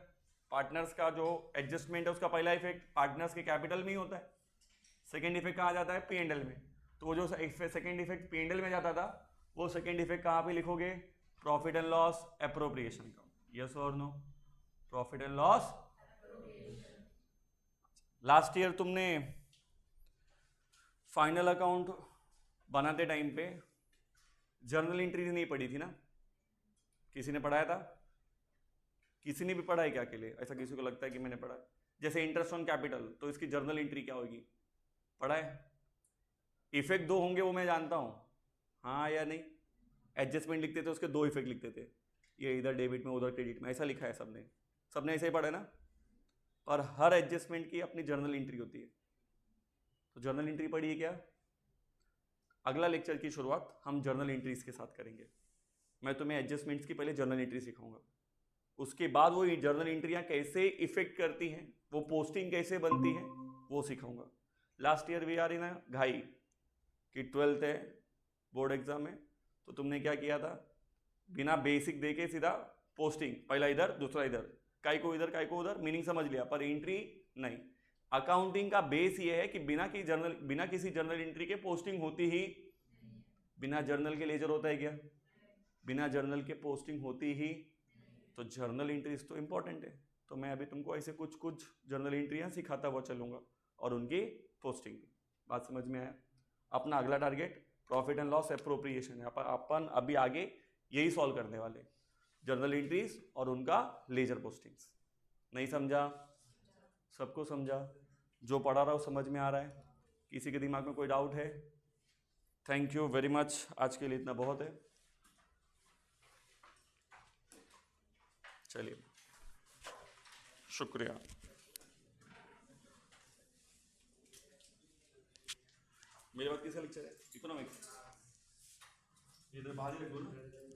पार्टनर्स का जो एडजस्टमेंट है उसका पहला इफेक्ट पार्टनर्स के कैपिटल में ही होता है। सेकेंड इफेक्ट कहाँ जाता है? P&L में। तो वो जो सेकेंड इफेक्ट P&L में जाता था वो सेकेंड इफेक्ट कहाँ पे लिखोगे? प्रॉफिट एंड लॉस एप्रोप्रिएशन का, यस और no? Profit and loss. Last year तुमने फाइनल अकाउंट बनाते टाइम पे जर्नल एंट्री नहीं पढ़ी थी ना? किसी ने पढ़ाया था? किसी ने भी पढ़ा है क्या अकेले? ऐसा किसी को लगता है कि मैंने पढ़ा है? जैसे इंटरेस्ट ऑन कैपिटल तो इसकी जर्नल एंट्री क्या होगी? पढ़ा है? इफेक्ट 2 होंगे वो मैं जानता हूं, हाँ या नहीं? एडजस्टमेंट लिखते थे उसके 2 इफेक्ट लिखते थे, ये इधर डेबिट में उधर क्रेडिट में, ऐसा लिखा है सबने, सबने ऐसे ही पढ़ा है ना? और हर एडजस्टमेंट की अपनी जर्नल एंट्री होती है। तो जर्नल एंट्री पढ़ी है क्या? अगला लेक्चर की शुरुआत हम जर्नल एंट्रीज के साथ करेंगे। मैं तुम्हें एडजस्टमेंट्स की पहले जर्नल एंट्री सिखाऊंगा, उसके बाद वो जर्नल एंट्रियां कैसे इफेक्ट करती हैं, वो पोस्टिंग कैसे बनती है वो सिखाऊंगा। Last year we are in घाई कि 12th है, बोर्ड एग्जाम है, तो तुमने क्या किया था? बिना बेसिक देके सीधा पोस्टिंग, पहला इधर दूसरा इधर, काय को इधर काय को उधर, मीनिंग समझ लिया पर एंट्री नहीं। अकाउंटिंग का बेस ये है कि बिना किसी जर्नल एंट्री के पोस्टिंग होती ही, बिना जर्नल के लेजर होता है क्या? बिना जर्नल के पोस्टिंग होती ही, तो जर्नल एंट्रीज तो इंपॉर्टेंट है। तो मैं अभी तुमको ऐसे कुछ कुछ जर्नल एंट्रियां सिखाता हुआ चलूंगा और उनकी पोस्टिंग भी। बात समझ में आया? अपना अगला target profit and loss appropriation है, अपन अभी आगे यही सॉल्व करने वाले, जर्नल एंट्रीज और उनका लेजर पोस्टिंग्स। नहीं समझा? सबको समझा? जो पढ़ा रहा हो समझ में आ रहा है? किसी के दिमाग में कोई डाउट है? थैंक यू वेरी मच, आज के लिए इतना बहुत है। चलिए, शुक्रिया। मेरे बाद किसका लेक्चर है? इकोनॉमिक्स। इधर बाहर ही रख दो ना।